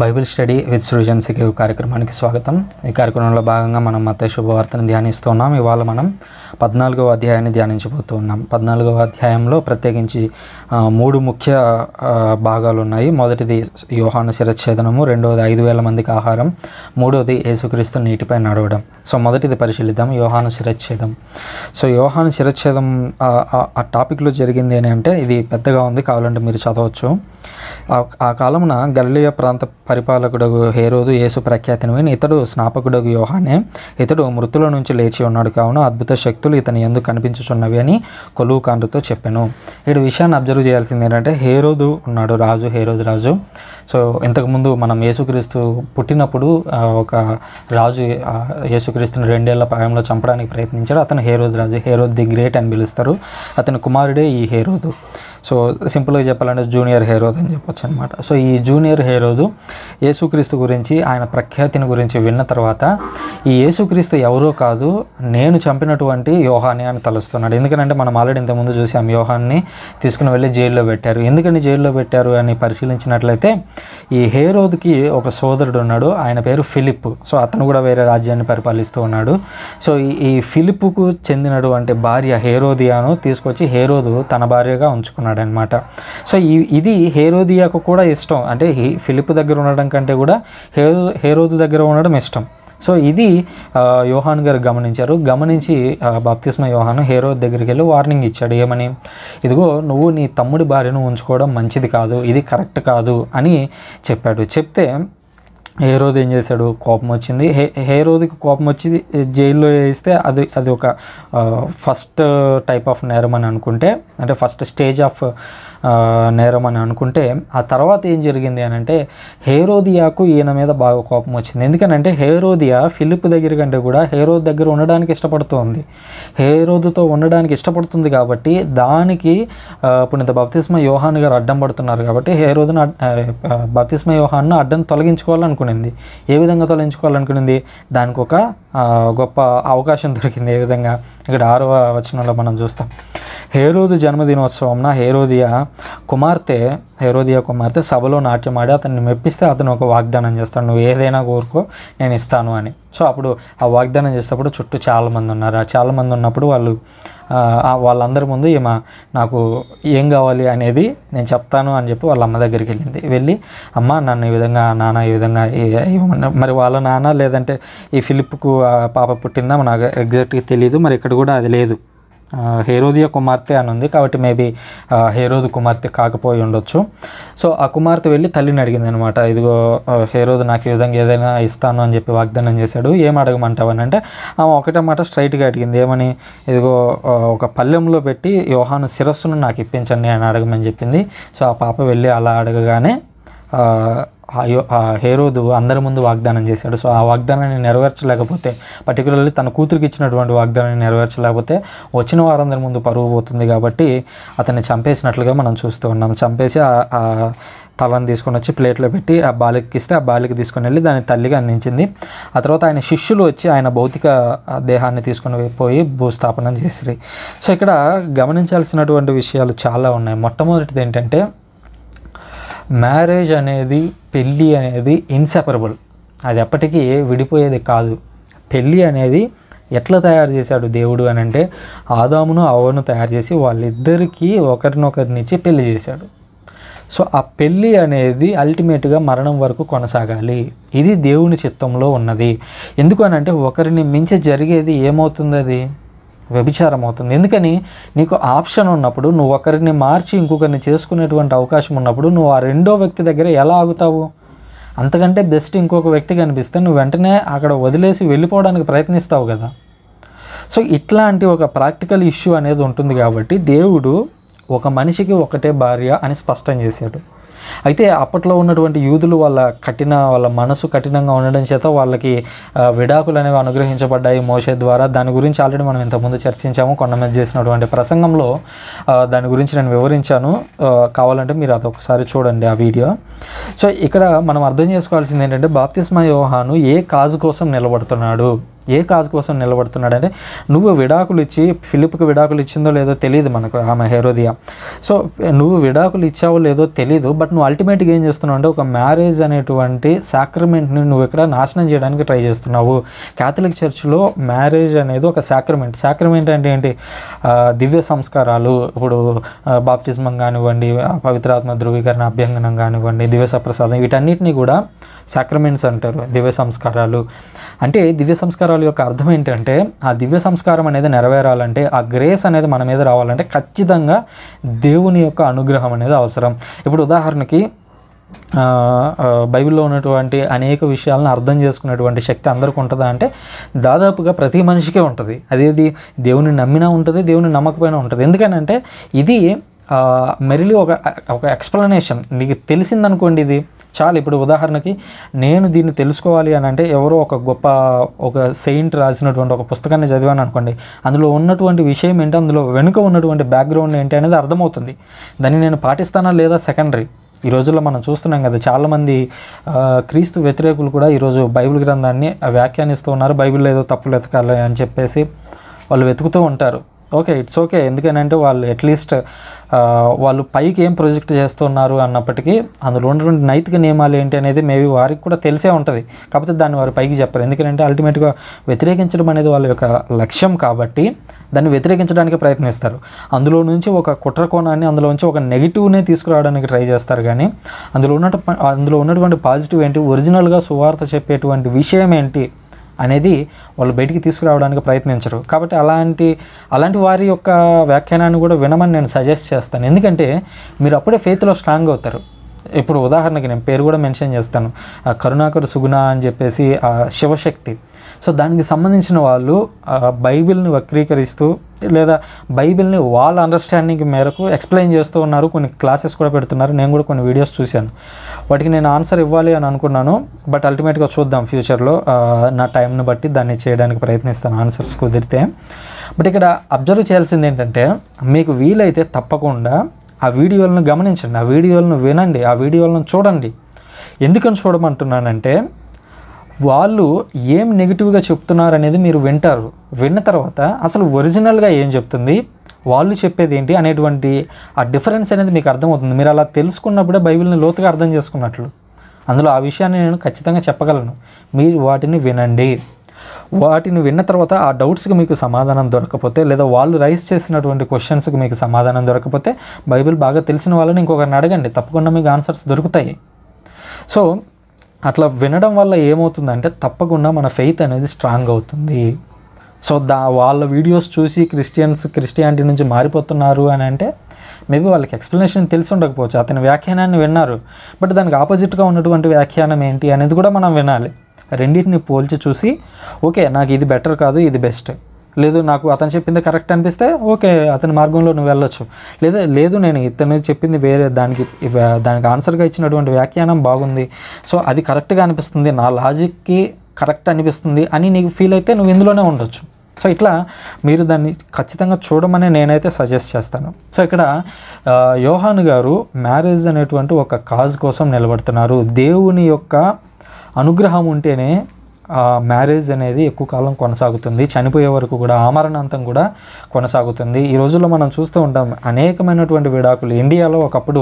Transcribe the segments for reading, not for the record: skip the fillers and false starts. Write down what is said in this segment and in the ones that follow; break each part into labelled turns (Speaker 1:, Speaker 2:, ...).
Speaker 1: Bible study with సృజన్సికి కార్యక్రమానికి స్వాగతం. ఈ కార్యక్రమంలో భాగంగా మనం మత్తయి శుభవార్తను ధ్యానిస్తున్నాం. ఇవాళ మనం 14వ అధ్యాయాన్ని ధ్యానించబోతూ ఉన్నాం. 14వ అధ్యాయంలో ప్రత్యేకించి 3 ముఖ్య భాగాలు ఉన్నాయి. మొదటిది యోహాను శిరచ్ఛేదనము, రెండవది 5,000 మందికి ఆహారం, మూడవది యేసుక్రీస్తు నీటిపై నడవడం. సో మొదటిది పరిశీలిద్దాం, యోహాను శిరచ్ఛేదం. సో యోహాను శిరచ్ఛేదం ఆ టాపిక్లో జరిగింది ఏంటంటే, ఇది పెద్దగా ఉంది, కావాలంటే మీరు చదవచ్చు. ఆ కాలమున గలిలయ ప్రాంత పరిపాలకుడగు హేరోదు యేసు ప్రఖ్యాతిని విని, ఇతడు స్నాపకుడగు యోహానే, ఇతడు మృతుల నుంచి లేచి ఉన్నాడు, కావున అద్భుత శక్తులు ఇతని ఎందుకు కనిపించుచున్నవి అని కొలువుకాండ్రుతో చెప్పాను. ఈ విషయాన్ని అబ్జర్వ్ చేయాల్సింది ఏంటంటే, హేరోదు ఉన్నాడు, రాజు, హేరోదు రాజు. సో ఇంతకుముందు మనం యేసుక్రీస్తు పుట్టినప్పుడు ఒక రాజు యేసుక్రీస్తుని 2 ఏళ్ల ప్రాయంలో చంపడానికి ప్రయత్నించాడు. అతను హేరోదు రాజు, హేరోద్ ది గ్రేట్ అని పిలుస్తారు. అతని కుమారుడే ఈ హేరోదు. సో సింపుల్గా చెప్పాలంటే జూనియర్ హేరోద్ అని చెప్పొచ్చు అనమాట. సో ఈ జూనియర్ హేరోదు యేసుక్రీస్తు గురించి, ఆయన ప్రఖ్యాతిని గురించి విన్న తర్వాత, ఈ యేసుక్రీస్తు ఎవరో కాదు, నేను చంపినటువంటి యోహానే అని తలుస్తున్నాడు. ఎందుకంటే మనం ఆల్రెడీ ఇంతకుముందు చూసాం, యోహాన్ని తీసుకుని వెళ్ళి జైల్లో పెట్టారు. ఎందుకని జైల్లో పెట్టారు అని పరిశీలించినట్లయితే, ఈ హేరోదుకి ఒక సోదరుడు ఉన్నాడు, ఆయన పేరు ఫిలిప్. సో అతను కూడా వేరే రాజ్యాన్ని పరిపాలిస్తూ ఉన్నాడు. సో ఈ ఫిలిప్కు చెందినటువంటి భార్య హేరోదియాను తీసుకొచ్చి హేరోదు తన భార్యగా ఉంచుకున్నాడు అనమాట. సో ఇది హేరోదియాకు కూడా ఇష్టం, అంటే ఫిలిప్ దగ్గర ఉండడం కంటే కూడా హేరోదు దగ్గర ఉండడం ఇష్టం. సో ఇది యోహాను గారు గమనించి బాప్తిస్మా యోహాను హేరోదు దగ్గరికి వెళ్ళి వార్నింగ్ ఇచ్చాడు. ఏమని? ఇదిగో, నువ్వు నీ తమ్ముడి భార్యను ఉంచుకోవడం మంచిది కాదు, ఇది కరెక్ట్ కాదు అని చెప్పాడు. చెప్తే హేరోదు ఏం చేశాడు? కోపం వచ్చింది. హేరోదుకి కోపం వచ్చి జైల్లో వేస్తే అది ఒక ఫస్ట్ టైప్ ఆఫ్ నేరం అని అనుకుంటే, అంటే ఫస్ట్ స్టేజ్ ఆఫ్ నేరం అని అనుకుంటే, ఆ తర్వాత ఏం జరిగింది అని అంటే, హేరోదియాకు ఈయన మీద బాగా కోపం వచ్చింది. ఎందుకనంటే హేరోదియా ఫిలిప్ దగ్గర కంటే కూడా హేరోదు దగ్గర ఉండడానికి ఇష్టపడుతుంది. హేరోదుతో ఉండడానికి ఇష్టపడుతుంది కాబట్టి దానికి పునీత బాప్తిస్మా యోహాను గారు అడ్డం పడుతున్నారు కాబట్టి హేరోదును బాప్తిస్మా యోహాను అడ్డం తొలగించుకోవాలనుకునింది. ఏ విధంగా తొలగించుకోవాలనుకునింది? దానికి ఒక గొప్ప అవకాశం దొరికింది. ఏ విధంగా? ఇక్కడ 6వ వచనంలో మనం చూస్తాం. హేరోదు జన్మదినోత్సవంన హేరోదియా కుమార్తె సభలో నాట్యమాడి అతన్ని మెప్పిస్తే అతను ఒక వాగ్దానం చేస్తాడు, నువ్వు ఏదైనా కోరుకో నేను ఇస్తాను అని. సో అప్పుడు ఆ వాగ్దానం చేసేటప్పుడు చుట్టూ చాలామంది ఉన్నారు. ఆ చాలామంది ఉన్నప్పుడు వాళ్ళందరి ముందు ఈమె నాకు ఏం కావాలి అనేది నేను చెప్తాను అని చెప్పి వాళ్ళ అమ్మ దగ్గరికి వెళ్ళి, అమ్మ నన్ను ఈ విధంగా, నాన్న ఈ విధంగా ఇవ్వమన్నా. మరి వాళ్ళ నాన్న లేదంటే ఈ ఫిలిప్కు పాప పుట్టిందా నాకు ఎగ్జాక్ట్గా తెలియదు. మరి ఇక్కడ కూడా అది లేదు, హేరోదియా కుమార్తె అని ఉంది కాబట్టి మేబీ హేరోదు కుమార్తె కాకపోయి ఉండొచ్చు. సో ఆ కుమార్తె వెళ్ళి తల్లిని అడిగింది అనమాట, ఇదిగో హేరోదు నాకు ఈ విధంగా ఏదైనా ఇస్తాను అని చెప్పి వాగ్దానం చేశాడు, ఏం అడగమంటావని అంటే, ఆమె ఒకటే మాట స్ట్రైట్గా అడిగింది. ఏమని? ఇదిగో ఒక పళ్ళెంలో పెట్టి యోహాను శిరస్సును నాకు ఇప్పించండి అని అడగమని చెప్పింది. సో ఆ పాప వెళ్ళి అలా అడగగానే హేరోదు అందరి ముందు వాగ్దానం చేశాడు. సో ఆ వాగ్దానాన్ని నెరవేర్చలేకపోతే, పర్టికులర్లీ తన కూతురికి ఇచ్చినటువంటి వాగ్దానాన్ని నెరవేర్చలేకపోతే వచ్చిన వారందరి ముందు పరువు పోతుంది కాబట్టి అతన్ని చంపేసినట్లుగా మనం చూస్తూ ఉన్నాం. చంపేసి ఆ తలను తీసుకొని వచ్చి ప్లేట్లో పెట్టి ఆ బాలికకి ఇస్తే, ఆ బాలిక తీసుకొని వెళ్ళి దాని తల్లిగా అందించింది. ఆ తర్వాత ఆయన శిష్యులు వచ్చి ఆయన భౌతిక దేహాన్ని తీసుకొని పోయి భూస్థాపనం చేసిరి. సో ఇక్కడ గమనించాల్సినటువంటి విషయాలు చాలా ఉన్నాయి. మొట్టమొదటిది ఏంటంటే, మ్యారేజ్ అనేది, పెళ్ళి అనేది ఇన్సెపరబుల్, అది ఎప్పటికీ విడిపోయేది కాదు. పెళ్ళి అనేది ఎట్లా తయారు చేశాడు దేవుడు అని అంటే, ఆదామును అవ్వను తయారు చేసి వాళ్ళిద్దరికీ ఒకరినొకరినిచ్చి పెళ్ళి చేశాడు. సో ఆ పెళ్ళి అనేది అల్టిమేట్గా మరణం వరకు కొనసాగాలి. ఇది దేవుని చిత్తంలో ఉన్నది. ఎందుకు అని అంటే, ఒకరిని మించి జరిగేది ఏమవుతుంది? అది వ్యభిచారం అవుతుంది. ఎందుకని? నీకు ఆప్షన్ ఉన్నప్పుడు, నువ్వు ఒకరిని మార్చి ఇంకొకరిని చేసుకునేటువంటి అవకాశం ఉన్నప్పుడు నువ్వు ఆ రెండో వ్యక్తి దగ్గర ఎలా ఆగుతావు? అంతకంటే బెస్ట్ ఇంకొక వ్యక్తి కనిపిస్తే నువ్వు వెంటనే అక్కడ వదిలేసి వెళ్ళిపోవడానికి ప్రయత్నిస్తావు కదా. సో ఇట్లాంటి ఒక ప్రాక్టికల్ ఇష్యూ అనేది ఉంటుంది కాబట్టి దేవుడు ఒక మనిషికి ఒకటే భార్య అని స్పష్టం చేశాడు. అయితే అప్పట్లో ఉన్నటువంటి యూదులు వాళ్ళ మనసు కఠినంగా ఉండడం చేత వాళ్ళకి విడాకులు అనేవి అనుగ్రహించబడ్డాయి మోషే ద్వారా. దాని గురించి ఆల్రెడీ మనం ఇంతకుముందు చర్చించాము. కొండ మీద చేసినటువంటి ప్రసంగంలో దాని గురించి నేను వివరించాను. కావాలంటే మీరు అదొకసారి చూడండి ఆ వీడియో. సో ఇక్కడ మనం అర్థం చేసుకోవాల్సింది ఏంటంటే, బాప్తిస్మా యోహాను ఏ కాజు కోసం నిలబడుతున్నాడు? ఏ కాజ్ కోసం నిలబడుతున్నాడంటే, నువ్వు విడాకులు ఇచ్చి, ఫిలిప్కి విడాకులు ఇచ్చిందో లేదో తెలియదు మనకు, ఆమె హెరోదియా. సో నువ్వు విడాకులు ఇచ్చావో లేదో తెలీదు, బట్ నువ్వు అల్టిమేట్గా ఏం చేస్తున్నావు అంటే ఒక మ్యారేజ్ అనేటువంటి సాక్రమెంట్ని నువ్వు ఇక్కడ నాశనం చేయడానికి ట్రై చేస్తున్నావు. క్యాథలిక్ చర్చ్లో మ్యారేజ్ అనేది ఒక సాక్రమెంట్ అంటే ఏంటి? దివ్య సంస్కారాలు, ఇప్పుడు బాప్టిజమం కానివ్వండి, పవిత్రాత్మ ధృవీకరణ అభ్యంగనం కానివ్వండి, దివ్య సప్రసాదం, వీటన్నిటిని కూడా సాక్రమెంట్స్ అంటారు, దివ్య సంస్కారాలు. అంటే దివ్య సంస్కారాల యొక్క అర్థం ఏంటంటే, ఆ దివ్య సంస్కారం అనేది నెరవేరాలంటే, ఆ గ్రేస్ అనేది మన మీద రావాలంటే ఖచ్చితంగా దేవుని యొక్క అనుగ్రహం అనేది అవసరం. ఇప్పుడు ఉదాహరణకి బైబిల్లో ఉన్నటువంటి అనేక విషయాలను అర్థం చేసుకునేటువంటి శక్తి అందరికీ ఉంటుందా అంటే దాదాపుగా ప్రతి మనిషికే ఉంటుంది. అదేది దేవుని నమ్మినా ఉంటుంది, దేవుని నమ్మకపోయినా ఉంటుంది. ఎందుకనంటే ఇది మెరిలీ ఒక ఎక్స్ప్లెనేషన్. నీకు తెలిసిందనుకోండి, ఇది చాలు. ఇప్పుడు ఉదాహరణకి నేను దీన్ని తెలుసుకోవాలి అని అంటే ఎవరో ఒక సెయింట్ రాసినటువంటి ఒక పుస్తకాన్ని చదివాను అనుకోండి, అందులో ఉన్నటువంటి విషయం ఏంటి, అందులో వెనుక ఉన్నటువంటి బ్యాక్గ్రౌండ్ ఏంటి అనేది అర్థమవుతుంది. దాన్ని నేను పాటిస్తానా లేదా సెకండరీ. ఈ రోజుల్లో మనం చూస్తున్నాం కదా, చాలామంది క్రీస్తు వ్యతిరేకులు కూడా ఈరోజు బైబిల్ గ్రంథాన్ని వ్యాఖ్యానిస్తూ ఉన్నారు. బైబిల్లో ఏదో తప్పులు వెతకాలి అని చెప్పేసి వాళ్ళు వెతుకుతూ ఉంటారు. Okay, it's okay. ఎందుకనంటే వాళ్ళు అట్లీస్ట్ వాళ్ళు పైకి ఏం ప్రొజెక్ట్ చేస్తున్నారు అన్నప్పటికీ అందులో ఉన్నటువంటి నైతిక నియమాలు ఏంటి అనేది మేబీ వారికి కూడా తెలిసే ఉంటుంది. కాకపోతే దాన్ని వారు పైకి చెప్పరు. ఎందుకంటే అల్టిమేట్గా వ్యతిరేకించడం అనేది వాళ్ళ యొక్క లక్ష్యం కాబట్టి దాన్ని వ్యతిరేకించడానికి ప్రయత్నిస్తారు. అందులో నుంచి ఒక కుట్ర కోణాన్ని, అందులో నుంచి ఒక నెగిటివ్నే తీసుకురావడానికి ట్రై చేస్తారు. కానీ అందులో ఉన్నటువంటి పాజిటివ్ ఏంటి, ఒరిజినల్గా సువార్త చెప్పేటువంటి విషయం ఏంటి అనేది వాళ్ళు బయటికి తీసుకురావడానికి ప్రయత్నించరు. కాబట్టి అలాంటి వారి యొక్క వ్యాఖ్యానాన్ని కూడా వినమని నేను సజెస్ట్ చేస్తాను. ఎందుకంటే మీరు అప్పుడే ఫెయిత్లో స్ట్రాంగ్ అవుతారు. ఇప్పుడు ఉదాహరణకి నేను పేరు కూడా మెన్షన్ చేస్తాను, కరుణాకర్ సుగుణ అని చెప్పేసి శివశక్తి. సో దానికి సంబంధించిన వాళ్ళు బైబిల్ని వక్రీకరిస్తూ లేదా బైబిల్ని వాళ్ళ అండర్స్టాండింగ్ మేరకు ఎక్స్ప్లెయిన్ చేస్తూ ఉన్నారు. కొన్ని క్లాసెస్ కూడా పెడుతున్నారు. నేను కూడా కొన్ని వీడియోస్ చూశాను. వాటికి నేను ఆన్సర్ ఇవ్వాలి అని అనుకున్నాను. బట్ అల్టిమేట్గా చూద్దాం ఫ్యూచర్లో, నా టైంని బట్టి దాన్ని చేయడానికి ప్రయత్నిస్తాను ఆన్సర్స్ కుదిరితే. బట్ ఇక్కడ అబ్జర్వ్ చేయాల్సింది ఏంటంటే, మీకు వీలైతే తప్పకుండా ఆ వీడియోలను గమనించండి, ఆ వీడియోలను వినండి, ఆ వీడియోలను చూడండి. ఎందుకని చూడమంటున్నానంటే, వాళ్ళు ఏం నెగిటివ్గా చెప్తున్నారు అనేది మీరు వింటారు. విన్న తర్వాత అసలు ఒరిజినల్గా ఏం చెప్తుంది, వాళ్ళు చెప్పేది ఏంటి అనేటువంటి ఆ డిఫరెన్స్ అనేది మీకు అర్థమవుతుంది. మీరు అలా తెలుసుకున్నప్పుడే బైబిల్ని లోతుగా అర్థం చేసుకున్నట్లు. అందులో ఆ విషయాన్ని నేను ఖచ్చితంగా చెప్పగలను. మీరు వాటిని వినండి. వాటిని విన్న తర్వాత ఆ డౌట్స్కి మీకు సమాధానం దొరకకపోతే, లేదా వాళ్ళు రైజ్ చేసినటువంటి క్వశ్చన్స్కి మీకు సమాధానం దొరకకపోతే, బైబిల్ బాగా తెలిసిన వాళ్ళని ఇంకొకరిని అడగండి, తప్పకుండా మీకు ఆన్సర్స్ దొరుకుతాయి. సో అట్లా వినడం వల్ల ఏమవుతుందంటే తప్పకుండా మన ఫెయిత్ అనేది స్ట్రాంగ్ అవుతుంది. సో వాళ్ళ వీడియోస్ చూసి క్రిస్టియానిటీ నుంచి మారిపోతున్నారు అని అంటే మేబీ వాళ్ళకి ఎక్స్ప్లెనేషన్ తెలిసి ఉండకపోవచ్చు. అతని వ్యాఖ్యానాన్ని విన్నారు, బట్ దానికి ఆపోజిట్గా ఉన్నటువంటి వ్యాఖ్యానం ఏంటి అనేది కూడా మనం వినాలి. రెండింటిని పోల్చి చూసి, ఓకే నాకు ఇది బెటర్ కాదు, ఇది బెస్ట్, లేదు నాకు అతను చెప్పింది కరెక్ట్ అనిపిస్తే ఓకే అతని మార్గంలో నువ్వు వెళ్ళొచ్చు, లేదు నేను ఇతను చెప్పింది వేరే, దానికి ఆన్సర్గా ఇచ్చినటువంటి వ్యాఖ్యానం బాగుంది, సో అది కరెక్ట్గా అనిపిస్తుంది, నా లాజిక్కి కరెక్ట్ అనిపిస్తుంది అని నీకు ఫీల్ అయితే నువ్వు ఇందులోనే ఉండొచ్చు. సో ఇట్లా మీరు దాన్ని ఖచ్చితంగా చూడమని నేనైతే సజెస్ట్ చేస్తాను. సో ఇక్కడ యోహాను గారు మ్యారేజ్ అనేటువంటి ఒక కాజ్ కోసం నిలబడుతున్నారు. దేవుని యొక్క అనుగ్రహం ఉంటేనే మ్యారేజ్ అనేది ఎక్కువ కాలం కొనసాగుతుంది, చనిపోయే వరకు కూడా, ఆమరణాంతం కూడా కొనసాగుతుంది. ఈ రోజుల్లో మనం చూస్తూ ఉంటాం అనేకమైనటువంటి విడాకులు. ఇండియాలో ఒకప్పుడు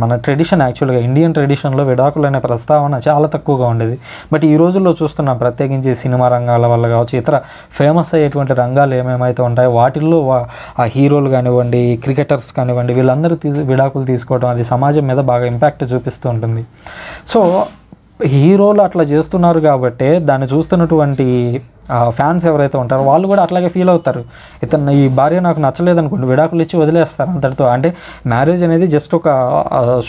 Speaker 1: మన ట్రెడిషన్, యాక్చువల్గా ఇండియన్ ట్రెడిషన్లో విడాకులు అనే ప్రస్తావన చాలా తక్కువగా ఉండేది. బట్ ఈ రోజుల్లో చూస్తున్నాం, ప్రత్యేకించి సినిమా రంగాల వల్ల కావచ్చు, ఇతర ఫేమస్ అయ్యేటువంటి రంగాలు ఏమేమైతే ఉంటాయో వాటిల్లో ఆ హీరోలు కానివ్వండి, క్రికెటర్స్ కానివ్వండి, వీళ్ళందరూ విడాకులు తీసుకోవడం అది సమాజం మీద బాగా ఇంపాక్ట్ చూపిస్తూ ఉంటుంది. సో హీరోలు అట్లా చేస్తున్నారు కాబట్టి దాన్ని చూస్తున్నటువంటి ఫ్యాన్స్ ఎవరైతే ఉంటారో వాళ్ళు కూడా అట్లాగే ఫీల్ అవుతారు. ఈ భార్య నాకు నచ్చలేదు అనుకోండి, విడాకులు ఇచ్చి వదిలేస్తారు అంతటితో. అంటే మ్యారేజ్ అనేది జస్ట్ ఒక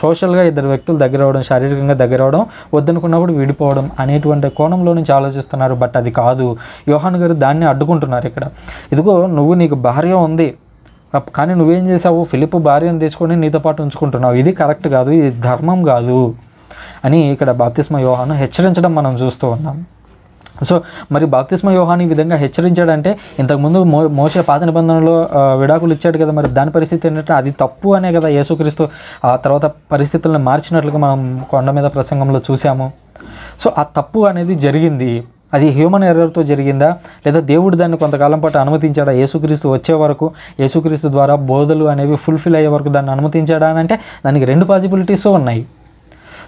Speaker 1: సోషల్గా ఇద్దరు వ్యక్తులు దగ్గర అవ్వడం, శారీరకంగా దగ్గర అవ్వడం, వద్దనుకున్నప్పుడు విడిపోవడం అనేటువంటి కోణంలో నుంచి ఆలోచిస్తున్నారు. బట్ అది కాదు. యోహాను గారు దాన్ని అడ్డుకుంటున్నారు ఇక్కడ. ఇదిగో నీకు భార్య ఉంది, కానీ నువ్వేం చేసావు, ఫిలిప్ భార్యను తెచ్చుకొని నీతో పాటు ఉంచుకుంటున్నావు, ఇది కరెక్ట్ కాదు, ఇది ధర్మం కాదు అని ఇక్కడ బాప్తిస్మ యోహాను హెచ్చరించడం మనం చూస్తూ ఉన్నాం. సో మరి బాప్తిస్మ యోహాను ఈ విధంగా హెచ్చరించాడంటే, ఇంతకుముందు మోషే పాత నిబంధనలో విడాకులు ఇచ్చాడు కదా, మరి దాని పరిస్థితి ఏంటంటే అది తప్పు అనే కదా యేసుక్రీస్తు ఆ తర్వాత పరిస్థితులను మార్చినట్లుగా మనం కొండ మీద ప్రసంగంలో చూసాము. సో ఆ తప్పు అనేది జరిగింది, అది హ్యూమన్ ఎర్రర్తో జరిగిందా, లేదా దేవుడు దాన్ని కొంతకాలం పాటు అనుమతించాడా, యేసుక్రీస్తు వచ్చే వరకు, యేసుక్రీస్తు ద్వారా బోధలు అనేవి ఫుల్ఫిల్ అయ్యే వరకు దాన్ని అనుమతించాడా అని అంటే దానికి 2 పాసిబిలిటీస్ ఉన్నాయి.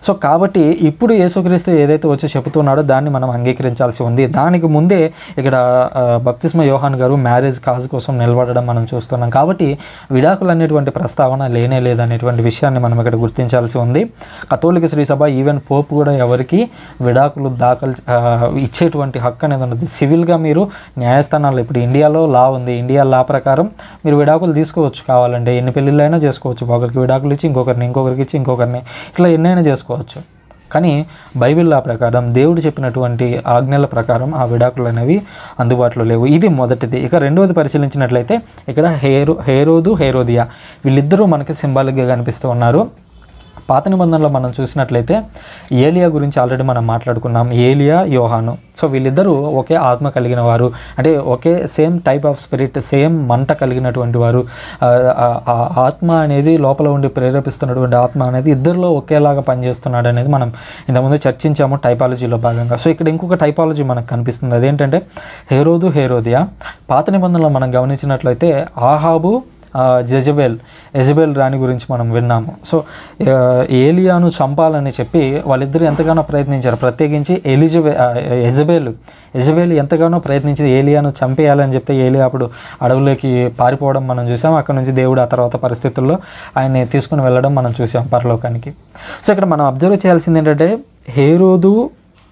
Speaker 1: సో కాబట్టి ఇప్పుడు యేసుక్రీస్తు ఏదైతే వచ్చి చెబుతున్నాడో దాన్ని మనం అంగీకరించాల్సి ఉంది. దానికి ముందే ఇక్కడ బప్తిస్మ యోహాన్ గారు మ్యారేజ్ కాజ్ కోసం నిలబడడం మనం చూస్తున్నాం. కాబట్టి విడాకులు అనేటువంటి ప్రస్తావన లేనే లేదనేటువంటి విషయాన్ని మనం ఇక్కడ గుర్తించాల్సి ఉంది. కథోలిక శ్రీ సభ ఈవెన్ పోప్ కూడా ఎవరికి విడాకులు ఇచ్చేటువంటి హక్కు అనేది ఉండదు. సివిల్గా మీరు న్యాయస్థానాలు, ఇప్పుడు ఇండియాలో లా ఉంది, ఇండియా లా ప్రకారం మీరు విడాకులు తీసుకోవచ్చు, కావాలంటే ఎన్ని పెళ్ళిళ్ళైనా చేసుకోవచ్చు. ఒకరికి విడాకులు ఇచ్చి ఇంకొకరికి ఇచ్చి ఇంకొకరిని ఇట్లా ఎన్నైనా చేసుకోవచ్చు. కానీ బైబిల్ లా ప్రకారం దేవుడు చెప్పినటువంటి ఆజ్ఞల ప్రకారం ఆ విడాకులు అనేవి అందుబాటులో లేవు. ఇది మొదటిది. ఇక రెండవది పరిశీలించినట్లయితే ఇక్కడ హేరోదు, హేరోదియా వీళ్ళిద్దరూ మనకి సింబాలిక్గా కనిపిస్తూ ఉన్నారు. పాత నిబంధనలో మనం చూసినట్లయితే ఏలియా గురించి ఆల్రెడీ మనం మాట్లాడుకున్నాం. ఏలియా, యోహాను. సో వీళ్ళిద్దరూ ఒకే ఆత్మ కలిగిన వారు, అంటే ఒకే same type of spirit, same మంట కలిగినటువంటి వారు. ఆత్మ అనేది లోపల ఉండి ప్రేరేపిస్తున్నటువంటి ఆత్మ అనేది ఇద్దరిలో ఒకేలాగా పనిచేస్తున్నాడు అనేది మనం ఇంతకుముందు చర్చించాము టైపాలజీలో భాగంగా. సో ఇక్కడ ఇంకొక టైపాలజీ మనకు కనిపిస్తుంది. అదేంటంటే హేరోదు, హేరోదియా. పాత నిబంధనలో మనం గమనించినట్లయితే ఆహాబు, యెజబెల్ రాణి గురించి మనం విన్నాము. సో ఏలియాను చంపాలని చెప్పి వాళ్ళిద్దరూ ఎంతగానో ప్రయత్నించారు. ప్రత్యేకించి యెజబెల్ ఎంతగానో ప్రయత్నించి ఏలియాను చంపేయాలని చెప్తే ఏలియా అప్పుడు అడవులోకి పారిపోవడం మనం చూసాం. అక్కడ నుంచి దేవుడు ఆ తర్వాత పరిస్థితుల్లో ఆయన్ని తీసుకుని వెళ్ళడం మనం చూసాం పరలోకానికి. సో ఇక్కడ మనం అబ్జర్వ్ చేయాల్సింది ఏంటంటే హేరోదు,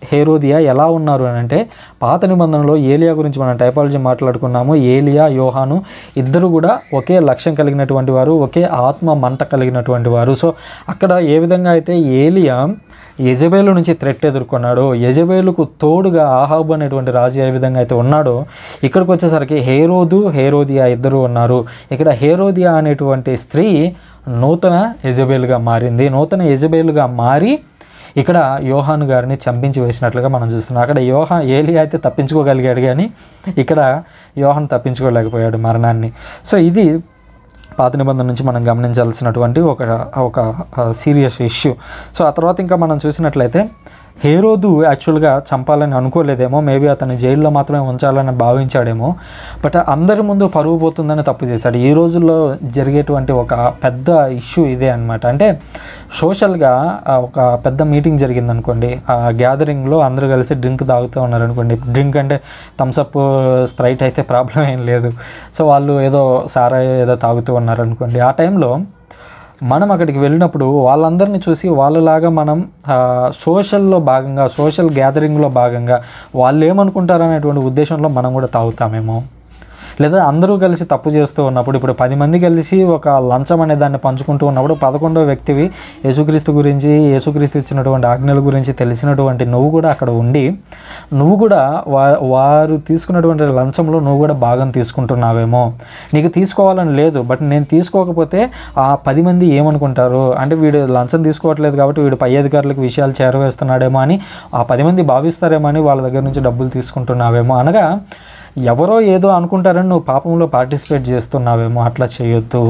Speaker 1: హేరోదియా ఎలా ఉన్నారు అని అంటే పాత నిబంధనలో ఏలియా గురించి మనం టైపాలజీ మాట్లాడుకున్నాము. ఏలియా, యోహాను ఇద్దరు కూడా ఒకే లక్ష్యం కలిగినటువంటి వారు, ఒకే ఆత్మ మంట కలిగినటువంటి వారు. సో అక్కడ ఏ విధంగా అయితే ఏలియా యెజబెలు నుంచి థ్రెట్ ఎదుర్కొన్నాడో, యెజబెలుకు తోడుగా ఆహాబు అనేటువంటి రాజు ఏ విధంగా అయితే ఉన్నాడో, ఇక్కడికి వచ్చేసరికి హేరోదు, హేరోదియా ఇద్దరు ఉన్నారు. ఇక్కడ హేరోదియా అనేటువంటి స్త్రీ నూతన యెజబెలుగా మారింది. నూతన యెజబెలుగా మారి ఇక్కడ యోహాను గారిని చంపించి వేసినట్లుగా మనం చూస్తున్నాం. అక్కడ ఏలియా అయితే తప్పించుకోగలిగాడు, కానీ ఇక్కడ యోహాను తప్పించుకోలేకపోయాడు మరణాన్ని. సో ఇది పాత నిబంధన నుంచి మనం గమనించాల్సినటువంటి ఒక సీరియస్ ఇష్యూ. సో ఆ తర్వాత ఇంకా మనం చూసినట్లయితే హేరోదు యాక్చువల్గా చంపాలని అనుకోలేదేమో, మేబీ అతన్ని జైల్లో మాత్రమే ఉంచాలని భావించాడేమో. బట్ అందరి ముందు పరువు పోతుందని తప్పు చేశాడు. ఈ రోజుల్లో జరిగేటువంటి ఒక పెద్ద ఇష్యూ ఇదే అనమాట. అంటే సోషల్గా ఒక పెద్ద మీటింగ్ జరిగిందనుకోండి, ఆ గ్యాదరింగ్లో అందరూ కలిసి డ్రింక్ తాగుతూ ఉన్నారనుకోండి. డ్రింక్ అంటే థమ్సప్, స్ప్రైట్ అయితే ప్రాబ్లం ఏం లేదు. సో వాళ్ళు ఏదో సారాయి ఏదో తాగుతూ ఉన్నారనుకోండి. ఆ టైంలో మనం అక్కడికి వెళ్ళినప్పుడు వాళ్ళందరినీ చూసి వాళ్ళలాగా మనం సోషల్లో భాగంగా, సోషల్ గ్యాదరింగ్లో భాగంగా వాళ్ళు ఏమనుకుంటారు అనేటువంటి ఉద్దేశంలో మనం కూడా తాగుతామేమో. లేదా అందరూ కలిసి తప్పు చేస్తూ ఉన్నప్పుడు, ఇప్పుడు 10 మంది కలిసి ఒక లంచం అనే దాన్ని పంచుకుంటూ ఉన్నప్పుడు 11వ వ్యక్తివి యేసుక్రీస్తు గురించి, యేసుక్రీస్తు ఇచ్చినటువంటి ఆజ్ఞల గురించి తెలిసినటువంటి నువ్వు కూడా అక్కడ ఉండి, నువ్వు కూడా వారు తీసుకున్నటువంటి లంచంలో నువ్వు కూడా భాగం తీసుకుంటున్నావేమో. నీకు తీసుకోవాలని లేదు, బట్ నేను తీసుకోకపోతే ఆ 10 మంది ఏమనుకుంటారు అంటే వీడు లంచం తీసుకోవట్లేదు కాబట్టి వీడు పై అధికారులకు విషయాలు చేరవేస్తున్నాడేమో అని ఆ 10 మంది భావిస్తారేమో అని వాళ్ళ దగ్గర నుంచి డబ్బులు తీసుకుంటున్నావేమో. అనగా ఎవరో ఏదో అనుకుంటారని నువ్వు పాపంలో పార్టిసిపేట్ చేస్తున్నావేమో. అట్లా చేయొద్దు.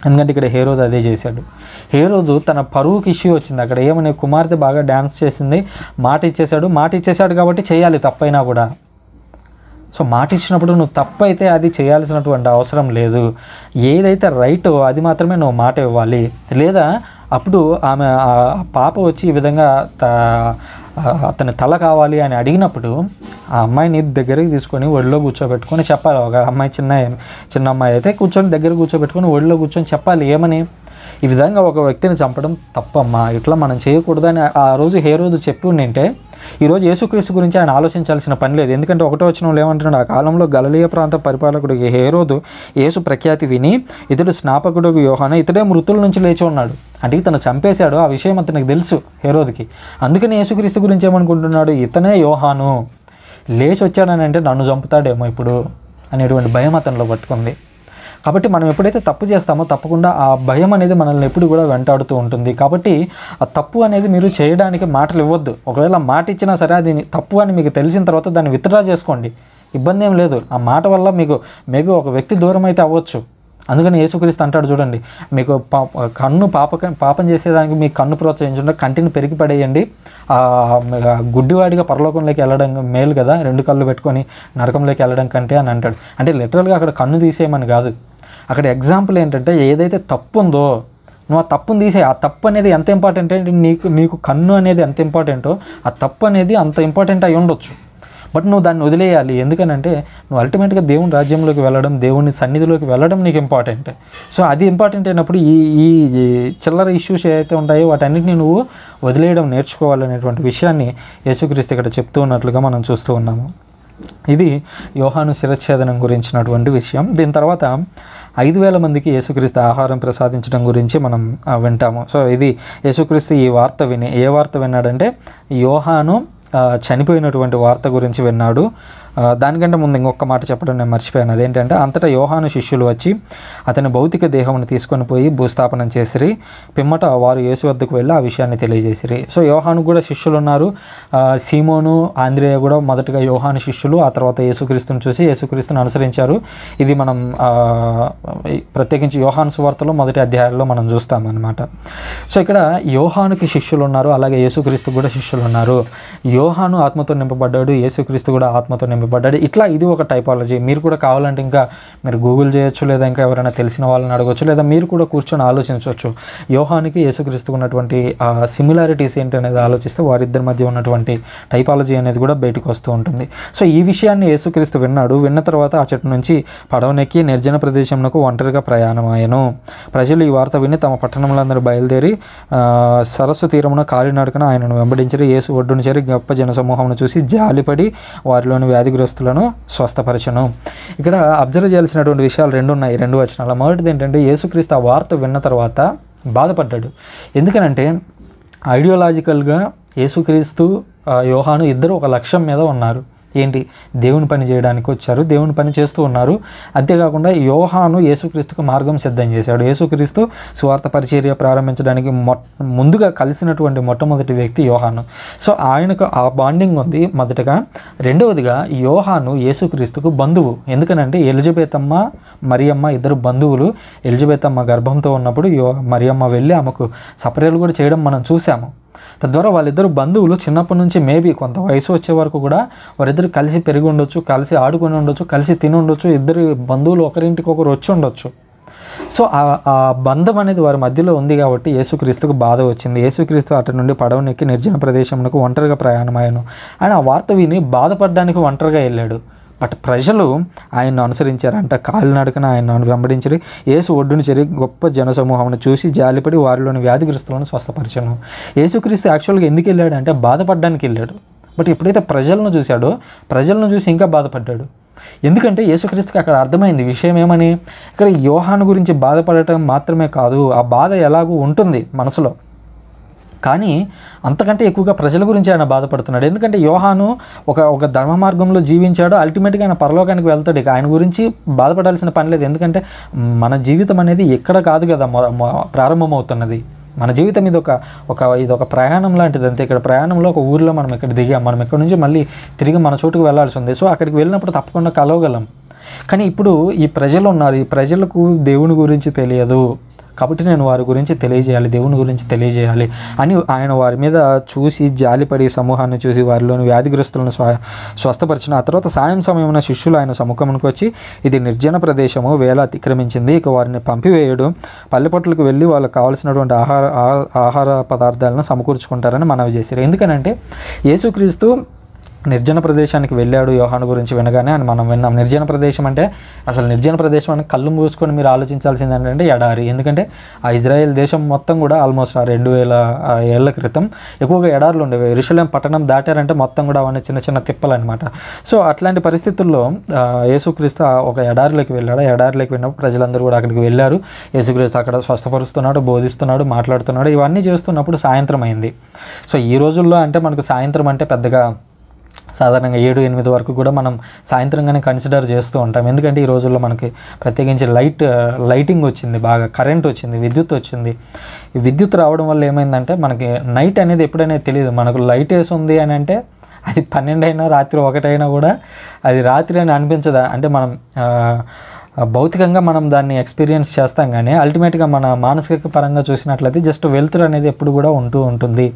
Speaker 1: ఎందుకంటే ఇక్కడ హేరోదు అదే చేశాడు. హేరోదు తన పరువుకి ఇష్యూ వచ్చింది. అక్కడ ఏమని కుమార్తె బాగా డ్యాన్స్ చేసింది, మాట ఇచ్చేశాడు కాబట్టి చేయాలి తప్పైనా కూడా. సో మాట ఇచ్చినప్పుడు నువ్వు తప్పు అయితే అది చేయాల్సినటువంటి అవసరం లేదు. ఏదైతే రైటో అది మాత్రమే నువ్వు మాట ఇవ్వాలి. లేదా అప్పుడు ఆమె పాప వచ్చి ఈ విధంగా అతని తల కావాలి అని అడిగినప్పుడు ఆ అమ్మాయిని దగ్గరికి తీసుకొని ఒడిలో కూర్చోబెట్టుకొని చెప్పాలి. ఒక అమ్మాయి చిన్న అమ్మాయి అయితే దగ్గర కూర్చోబెట్టుకొని ఒడిలో కూర్చొని చెప్పాలి ఏమని, ఈ విధంగా ఒక వ్యక్తిని చంపడం తప్పమ్మా, ఇట్లా మనం చేయకూడదని ఆ రోజు హేరోదు చెప్పి ఉండింటే ఈరోజు యేసుక్రీస్తు గురించి ఆయన ఆలోచించాల్సిన పని లేదు. ఎందుకంటే 1వ వచనంలో ఏమంటున్నాడు, ఆ కాలంలో గలిలయ ప్రాంత పరిపాలకుడు హేరోదు యేసు ప్రఖ్యాతి విని ఇతడు స్నాపకుడు యోహాను, ఇతడే మృతుల నుంచి లేచి ఉన్నాడు. అంటే ఇతను చంపేశాడు, ఆ విషయం అతనికి తెలుసు హేరోదుకి. అందుకని యేసుక్రీస్తు గురించి ఏమనుకుంటున్నాడు, ఇతనే యోహాను, లేచి వచ్చాడని అంటే నన్ను చంపుతాడేమో ఇప్పుడు అనేటువంటి భయం అతనిలో పట్టుకుంది. కాబట్టి మనం ఎప్పుడైతే తప్పు చేస్తామో తప్పకుండా ఆ భయం అనేది మనల్ని ఎప్పుడు కూడా వెంటాడుతూ ఉంటుంది. కాబట్టి ఆ తప్పు అనేది మీరు చేయడానికి మాటలు ఇవ్వద్దు. ఒకవేళ మాట ఇచ్చినా సరే అది తప్పు అని మీకు తెలిసిన తర్వాత దాన్ని విత్డ్రా చేసుకోండి, ఇబ్బంది ఏం లేదు. ఆ మాట వల్ల మీకు మేబీ ఒక వ్యక్తి దూరం అయితే అవ్వచ్చు, అందుకని యేసుక్రీస్తు అంటాడు చూడండి, మీకు కన్ను పాపం చేసేదానికి మీ కన్ను ప్రోత్సహించకుండా కంటిని పెరిగి పడేయండి, గుడ్డివాడిగా పరలోకంలోకి వెళ్ళడం మేలు కదా 2 కళ్ళు పెట్టుకొని నరకంలోకి వెళ్ళడం కంటే అని అంటాడు. అంటే లిటరల్గా అక్కడ కన్ను తీసేయమని కాదు, అక్కడ ఎగ్జాంపుల్ ఏంటంటే ఏదైతే తప్పు ఉందో నువ్వు ఆ తప్పును తీసే, ఆ తప్పు అనేది ఎంత ఇంపార్టెంట్ అంటే నీకు కన్ను అనేది ఎంత ఇంపార్టెంటో ఆ తప్పు అనేది అంత ఇంపార్టెంట్ అయి ఉండొచ్చు. బట్ నువ్వు దాన్ని వదిలేయాలి. ఎందుకనంటే నువ్వు అల్టిమేట్గా దేవుని రాజ్యంలోకి వెళ్ళడం, దేవుని సన్నిధిలోకి వెళ్ళడం నీకు ఇంపార్టెంట్. సో అది ఇంపార్టెంట్ అయినప్పుడు ఈ చిల్లర ఇష్యూస్ ఏవైతే ఉంటాయో వాటన్నిటిని నువ్వు వదిలేయడం నేర్చుకోవాలనేటువంటి విషయాన్ని యేసుక్రీస్తు ఇక్కడ చెప్తూ ఉన్నట్లుగా మనం చూస్తూ ఉన్నాము. ఇది యోహాను శిరచ్ఛేదనం గురించినటువంటి విషయం. దీని తర్వాత 5,000 మందికి యేసుక్రీస్తు ఆహారం ప్రసాదించడం గురించి మనం వింటాము. సో ఇది యేసుక్రీస్తు ఈ వార్త ఏ వార్త విన్నాడంటే యోహాను చనిపోయినటువంటి వార్త గురించి విన్నాడు. దానికంటే ముందు ఇంకొక మాట చెప్పడం నేను మర్చిపోయాను. అదేంటంటే అంతటా యోహాను శిష్యులు వచ్చి అతని భౌతిక దేహమును తీసుకొని పోయి భూస్థాపనం చేసిరి. పిమ్మట వారు యేసు వద్దకు వెళ్ళి ఆ విషయాన్ని తెలియజేసిరి. సో యోహాను కూడా శిష్యులు ఉన్నారు. సీమోను, ఆంద్రేయ కూడా మొదటగా యోహాను శిష్యులు, ఆ తర్వాత యేసుక్రీస్తుని చూసి యేసుక్రీస్తుని అనుసరించారు. ఇది మనం ప్రత్యేకించి యోహాను సువార్తలో మొదటి అధ్యాయాల్లో మనం చూస్తామన్నమాట. సో ఇక్కడ యోహానుకి శిష్యులు ఉన్నారు, అలాగే యేసుక్రీస్తు కూడా శిష్యులు ఉన్నారు. యోహాను ఆత్మతో నింపబడ్డాడు, యేసుక్రీస్తు కూడా ఆత్మతో నింపబడ్డాడు. ఇట్లా ఇది ఒక టైపాలజీ. మీరు కూడా కావాలంటే ఇంకా మీరు గూగుల్ చేయొచ్చు, లేదా ఇంకా ఎవరైనా తెలిసిన వాళ్ళని అడగచ్చు, లేదా మీరు కూడా కూర్చొని ఆలోచించవచ్చు. యోహానికి యేసుక్రీస్తుకు ఉన్నటువంటి సిమిలారిటీస్ ఏంటి అనేది ఆలోచిస్తే వారిద్దరి మధ్య ఉన్నటువంటి టైపాలజీ అనేది కూడా బయటకు వస్తూ ఉంటుంది. సో ఈ విషయాన్ని యేసుక్రీస్తు విన్నాడు. విన్న తర్వాత ఆ చెట్టు నుంచి పడవనెక్కి నిర్జన ప్రదేశంకు ఒంటరిగా ప్రయాణమాయను. ప్రజలు ఈ వార్త విని తమ పట్టణంలో బయలుదేరి సరస్సు తీరమున కాలినడకన ఆయనను వెంబడించి యేసు ఒడ్డును చేరి గొప్ప జనసమూహమును చూసి జాలిపడి వారిలోని వ్యాధిగ్రస్తులను స్వస్థపరచను. ఇక్కడ అబ్జర్వ్ చేయాల్సినటువంటి విషయాలు 2 ఉన్నాయి, 2 వచనాలు. మొదటిది ఏంటంటే యేసుక్రీస్తు ఆ వార్త విన్న తర్వాత బాధపడ్డాడు. ఎందుకనంటే ఐడియాలజికల్గా యేసుక్రీస్తు యోహాను ఇద్దరు ఒక లక్ష్యం మీద ఉన్నారు. ఏంటి? దేవుని పని చేయడానికి వచ్చారు, దేవుని పని చేస్తూ ఉన్నారు. అంతేకాకుండా యోహాను యేసుక్రీస్తుకు మార్గం సిద్ధం చేశాడు. యేసుక్రీస్తు సువార్త పరిచర్య ప్రారంభించడానికి ముందుగా కలిసినటువంటి మొట్టమొదటి వ్యక్తి యోహాను. సో ఆయనకు ఆ బాండింగ్ ఉంది మొదటగా. రెండవదిగా యోహాను యేసుక్రీస్తుకు బంధువు. ఎందుకనంటే ఎలిజబెత్ అమ్మ, మరియమ్మ ఇద్దరు బంధువులు. ఎలిజబెత్ అమ్మ గర్భంతో ఉన్నప్పుడు మరియమ్మ వెళ్ళి ఆమెకు సపరేలు కూడా చేయడం మనం చూసాము. తద్వారా వాళ్ళిద్దరు బంధువులు చిన్నప్పటి నుంచి మేబీ కొంత వయసు వచ్చే వరకు కూడా వారిద్దరు కలిసి పెరిగి ఉండొచ్చు, కలిసి ఆడుకొని ఉండొచ్చు, కలిసి తిని ఉండొచ్చు. ఇద్దరు బంధువులు ఒకరింటికి ఒకరు వచ్చి ఉండొచ్చు. సో ఆ బంధం అనేది వారి మధ్యలో ఉంది కాబట్టి యేసుక్రీస్తుకు బాధ వచ్చింది. యేసుక్రీస్తు అటు నుండి పడవనెక్కి నిర్జన ప్రదేశంకు ఒంటరిగా ప్రయాణమాయను. ఆయన ఆ వార్త విని బాధపడడానికి ఒంటరిగా వెళ్ళాడు. బట్ ప్రజలు ఆయన్ను అనుసరించారంట. కాలినడకన ఆయన్ను వెంబడించి యేసు ఒడ్డును చేరి గొప్ప జనసమూహంను చూసి జాలిపడి వారిలోని వ్యాధిగ్రస్తులను స్వస్థపరచను. యేసుక్రీస్తు యాక్చువల్గా ఎందుకు వెళ్ళాడు అంటే బాధపడడానికి వెళ్ళాడు. బట్ ఎప్పుడైతే ప్రజలను చూశాడో ప్రజలను చూసి ఇంకా బాధపడ్డాడు. ఎందుకంటే యేసుక్రీస్తుకి అక్కడ అర్థమైంది విషయం ఏమని, ఇక్కడ యోహాను గురించి బాధపడటం మాత్రమే కాదు, ఆ బాధ ఎలాగూ ఉంటుంది మనసులో, కానీ అంతకంటే ఎక్కువగా ప్రజల గురించి ఆయన బాధపడుతున్నాడు. ఎందుకంటే యోహాను ఒక ధర్మ మార్గంలో జీవించాడు, అల్టిమేట్గా ఆయన పరలోకానికి వెళ్తాడు. ఇక ఆయన గురించి బాధపడాల్సిన పని లేదు. ఎందుకంటే మన జీవితం అనేది ఎక్కడ కాదు కదా ప్రారంభమవుతున్నది. మన జీవితం ఇది ఒక ప్రయాణం లాంటిది అంతే. ఇక్కడ ప్రయాణంలో ఒక ఊరిలో మనం ఇక్కడ దిగాం, మనం ఇక్కడ నుంచి మళ్ళీ తిరిగి మన చోటుకు వెళ్ళాల్సి ఉంది. సో అక్కడికి వెళ్ళినప్పుడు తప్పకుండా కలవగలం. కానీ ఇప్పుడు ఈ ప్రజలు ఉన్నారు, ఈ ప్రజలకు దేవుని గురించి తెలియదు కాబట్టి నేను వారి గురించి తెలియజేయాలి, దేవుని గురించి తెలియజేయాలి అని ఆయన వారి మీద చూసి జాలిపడి సమూహాన్ని చూసి వారిలోని వ్యాధిగ్రస్తులను స్వస్థపరిచిన. ఆ తర్వాత సాయం సమయమున శిష్యులు ఆయన సముఖమునికి వచ్చి ఇది నిర్జన ప్రదేశము, వేళ అతిక్రమించింది, ఇక వారిని పంపివేయడు, పల్లెపట్లకు వెళ్ళి వాళ్ళకి కావాల్సినటువంటి ఆహార పదార్థాలను సమకూర్చుకుంటారని మనవి చేశారు. ఎందుకనంటే యేసుక్రీస్తు నిర్జన ప్రదేశానికి వెళ్ళాడు యోహాను గురించి వినగానే అని మనం విన్నాం. నిర్జన ప్రదేశం అంటే అసలు నిర్జన ప్రదేశం అని కళ్ళు మూసుకొని మీరు ఆలోచించాల్సింది ఏంటంటే ఎడారి. ఎందుకంటే ఆ ఇజ్రాయెల్ దేశం మొత్తం కూడా ఆల్మోస్ట్ 2000 ఏళ్ల క్రితం ఎక్కువగా ఎడారులు ఉండేవి. యెరూషలేం పట్టణం దాటారంటే మొత్తం కూడా అవన్నీ చిన్న చిన్న తిప్పలు అనమాట. సో అట్లాంటి పరిస్థితుల్లో యేసుక్రీస్తు ఒక ఎడారిలోకి వెళ్ళాడు. ఎడారిలోకి వెళ్ళినప్పుడు ప్రజలందరూ కూడా అక్కడికి వెళ్ళారు. యేసుక్రీస్తు అక్కడ స్వస్థపరుస్తున్నాడు, బోధిస్తున్నాడు, మాట్లాడుతున్నాడు. ఇవన్నీ చేస్తున్నప్పుడు సాయంత్రం అయింది. సో ఈ రోజుల్లో అంటే మనకు సాయంత్రం అంటే పెద్దగా సాధారణంగా 7-8 వరకు కూడా మనం సాయంత్రంగానే కన్సిడర్ చేస్తూ ఉంటాం. ఎందుకంటే ఈ రోజుల్లో మనకి ప్రత్యేకించి లైటింగ్ వచ్చింది, బాగా కరెంట్ వచ్చింది, విద్యుత్ వచ్చింది. ఈ విద్యుత్ రావడం వల్ల ఏమైందంటే మనకి నైట్ అనేది ఎప్పుడైనా తెలియదు. మనకు లైట్ వేసి ఉంది అని అంటే అది 12 అయినా రాత్రి 1 అయినా కూడా అది రాత్రి అని అనిపించదా. అంటే మనం భౌతికంగా మనం దాన్ని ఎక్స్పీరియన్స్ చేస్తాం, కానీ అల్టిమేట్గా మన మానసిక పరంగా చూసినట్లయితే జస్ట్ వెలుతురు అనేది ఎప్పుడు కూడా ఉంటుంది.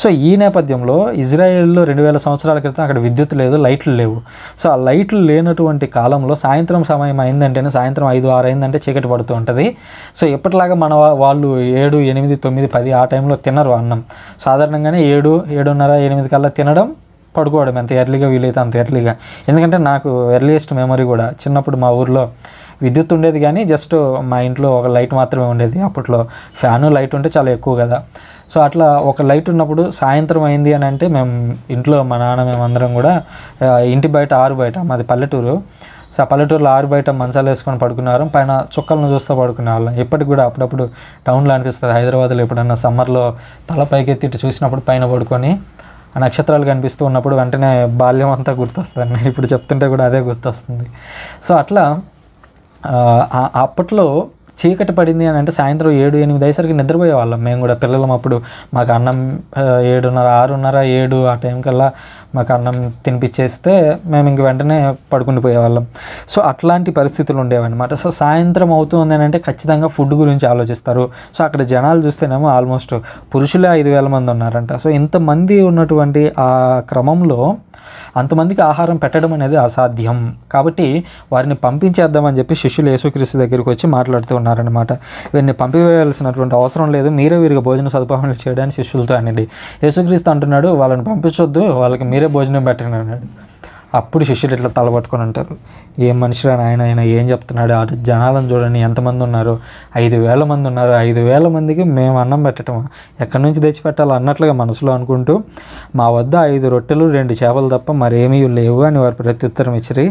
Speaker 1: సో ఈ నేపథ్యంలో ఇజ్రాయెల్లో 2000 సంవత్సరాల క్రితం అక్కడ విద్యుత్ లేదు, లైట్లు లేవు. సో ఆ లైట్లు లేనటువంటి కాలంలో సాయంత్రం సమయం అయిందంటేనే, సాయంత్రం 5-6 అయిందంటే చీకటి పడుతూ ఉంటుంది. సో ఎప్పటిలాగా మన వాళ్ళు 7, 8, 9, 10 ఆ టైంలో తినరు అన్నం. సాధారణంగానే 7, 7:30, 8 కల్లా తినడం, పడుకోవడం ఎంత ఎర్లీగా వీలైతే అంత ఎర్లీగా. ఎందుకంటే నాకు ఎర్లీయెస్ట్ మెమరీ కూడా చిన్నప్పుడు మా ఊర్లో విద్యుత్ ఉండేది, కానీ జస్ట్ మా ఇంట్లో ఒక లైట్ మాత్రమే ఉండేది. అప్పట్లో ఫ్యాను లైట్ ఉంటే చాలా ఎక్కువ కదా. సో అట్లా ఒక లైట్ ఉన్నప్పుడు సాయంత్రం అయింది అని అంటే మేము ఇంట్లో మా నాన్న మేమందరం కూడా ఇంటి బయట, ఆరు బయట, మాది పల్లెటూరు. సో ఆ పల్లెటూరులో ఆరు బయట మంచాలు వేసుకొని పడుకునేవారం, పైన చుక్కలను చూస్తూ పడుకునే వాళ్ళం. ఇప్పటికి కూడా అప్పుడప్పుడు టౌన్లో అనిపిస్తుంది, హైదరాబాద్లో ఎప్పుడన్నా సమ్మర్లో తల పైకెత్తి ఇటు చూసినప్పుడు పైన పడుకొని ఆ నక్షత్రాలు కనిపిస్తూ ఉన్నప్పుడు వెంటనే బాల్యం అంతా గుర్తొస్తుంది. ఇప్పుడు చెప్తుంటే కూడా అదే గుర్తొస్తుంది. సో అట్లా అప్పట్లో చీకటి పడింది అని అంటే సాయంత్రం 7-8 అయ్యేసరికి నిద్రపోయే వాళ్ళం మేము కూడా, పిల్లలం. అప్పుడు మాకు అన్నం 7:30, 6:30, 7 ఆ టైం కల్లా మాకు అన్నం తినిపించేస్తే మేము ఇంక వెంటనే పడుకుండిపోయేవాళ్ళం. సో అట్లాంటి పరిస్థితులు ఉండేవన్నమాట. సో సాయంత్రం అవుతుంది అని అంటే ఖచ్చితంగా ఫుడ్ గురించి ఆలోచిస్తారు. సో అక్కడ జనాలు చూస్తేనేమో ఆల్మోస్ట్ పురుషులే 5,000 మంది ఉన్నారంట. సో ఇంతమంది ఉన్నటువంటి ఆ క్రమంలో అంతమందికి ఆహారం పెట్టడం అనేది అసాధ్యం. కాబట్టి వారిని పంపించేద్దామని చెప్పి శిష్యులు యేసుక్రీస్తు దగ్గరికి వచ్చి మాట్లాడుతూ ఉన్నారనమాట. వీరిని పంపివేయాల్సినటువంటి అవసరం లేదు, మీరే వీరికి భోజన సదుపాయాలు చేయడానికి శిష్యులతో అనేది. యేసుక్రీస్తు అంటున్నాడు, వాళ్ళని పంపించొద్దు, వాళ్ళకి మీరే భోజనం పెట్టండి అన్నాడు. అప్పుడు శిష్యులు ఇట్లా తలపట్టుకొని ఉంటారు, ఏం మనిషిరా ఆయన ఏం చెప్తున్నాడు, ఆ జనాలను చూడండి ఎంతమంది ఉన్నారు, 5,000 మంది ఉన్నారు, 5,000 మందికి మేము అన్నం పెట్టడం ఎక్కడి నుంచి తెచ్చిపెట్టాలి అన్నట్లుగా మనసులో అనుకుంటూ, మా వద్ద 5 రొట్టెలు 2 చేపలు తప్ప మరేమీ లేవు అని వారు ప్రత్యుత్తరం ఇచ్చిరి.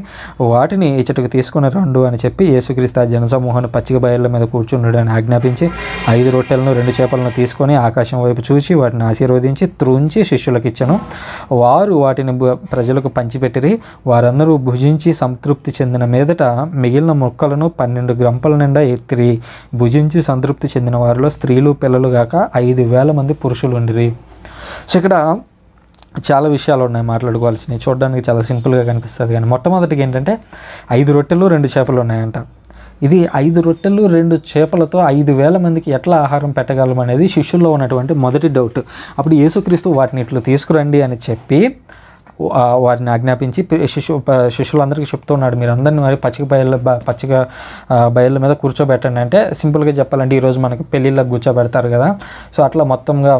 Speaker 1: వాటిని ఇచ్చటకు తీసుకుని రండు అని చెప్పి యేసుక్రీస్తు ఆ జనసమూహాన్ని పచ్చిక బయళ్ళ మీద కూర్చున్నాడు అని ఆజ్ఞాపించి 5 రొట్టెలను 2 చేపలను తీసుకొని ఆకాశం వైపు చూసి వాటిని ఆశీర్వదించి త్రుంచి శిష్యులకు ఇచ్చను. వారు వాటిని ప్రజలకు పంచిపెట్టిరి. వారందరూ భుజించి సంతృప్తి చెందిన మీదట మిగిలిన ముక్కలను 12 గంపల నిండా ఎత్తిరి. భుజించి సంతృప్తి చెందిన వారిలో స్త్రీలు పిల్లలు గాక 5,000 మంది పురుషులు ఉండిరి. సో ఇక్కడ చాలా విషయాలు ఉన్నాయి మాట్లాడుకోవాల్సినవి. చూడడానికి చాలా సింపుల్గా కనిపిస్తుంది, కానీ మొట్టమొదటిగా ఏంటంటే 5 రొట్టెలు 2 చేపలు ఉన్నాయంట. ఇది 5 రొట్టెలు 2 చేపలతో 5,000 మందికి ఎట్లా ఆహారం పెట్టగలం అనేది శిష్యుల్లో ఉన్నటువంటి మొదటి డౌట్. అప్పుడు యేసుక్రీస్తు వాటిని ఇట్లు తీసుకురండి అని చెప్పి వారిని ఆజ్ఞాపించి శిష్యులందరికీ చెప్తూ ఉన్నాడు, మీరు అందరినీ మరి పచ్చిక బయళ్ళ మీద కూర్చోబెట్టండి. అంటే సింపుల్గా చెప్పాలంటే ఈరోజు మనకి పెళ్ళిళ్ళకి కూర్చోబెడతారు కదా, సో అట్లా మొత్తంగా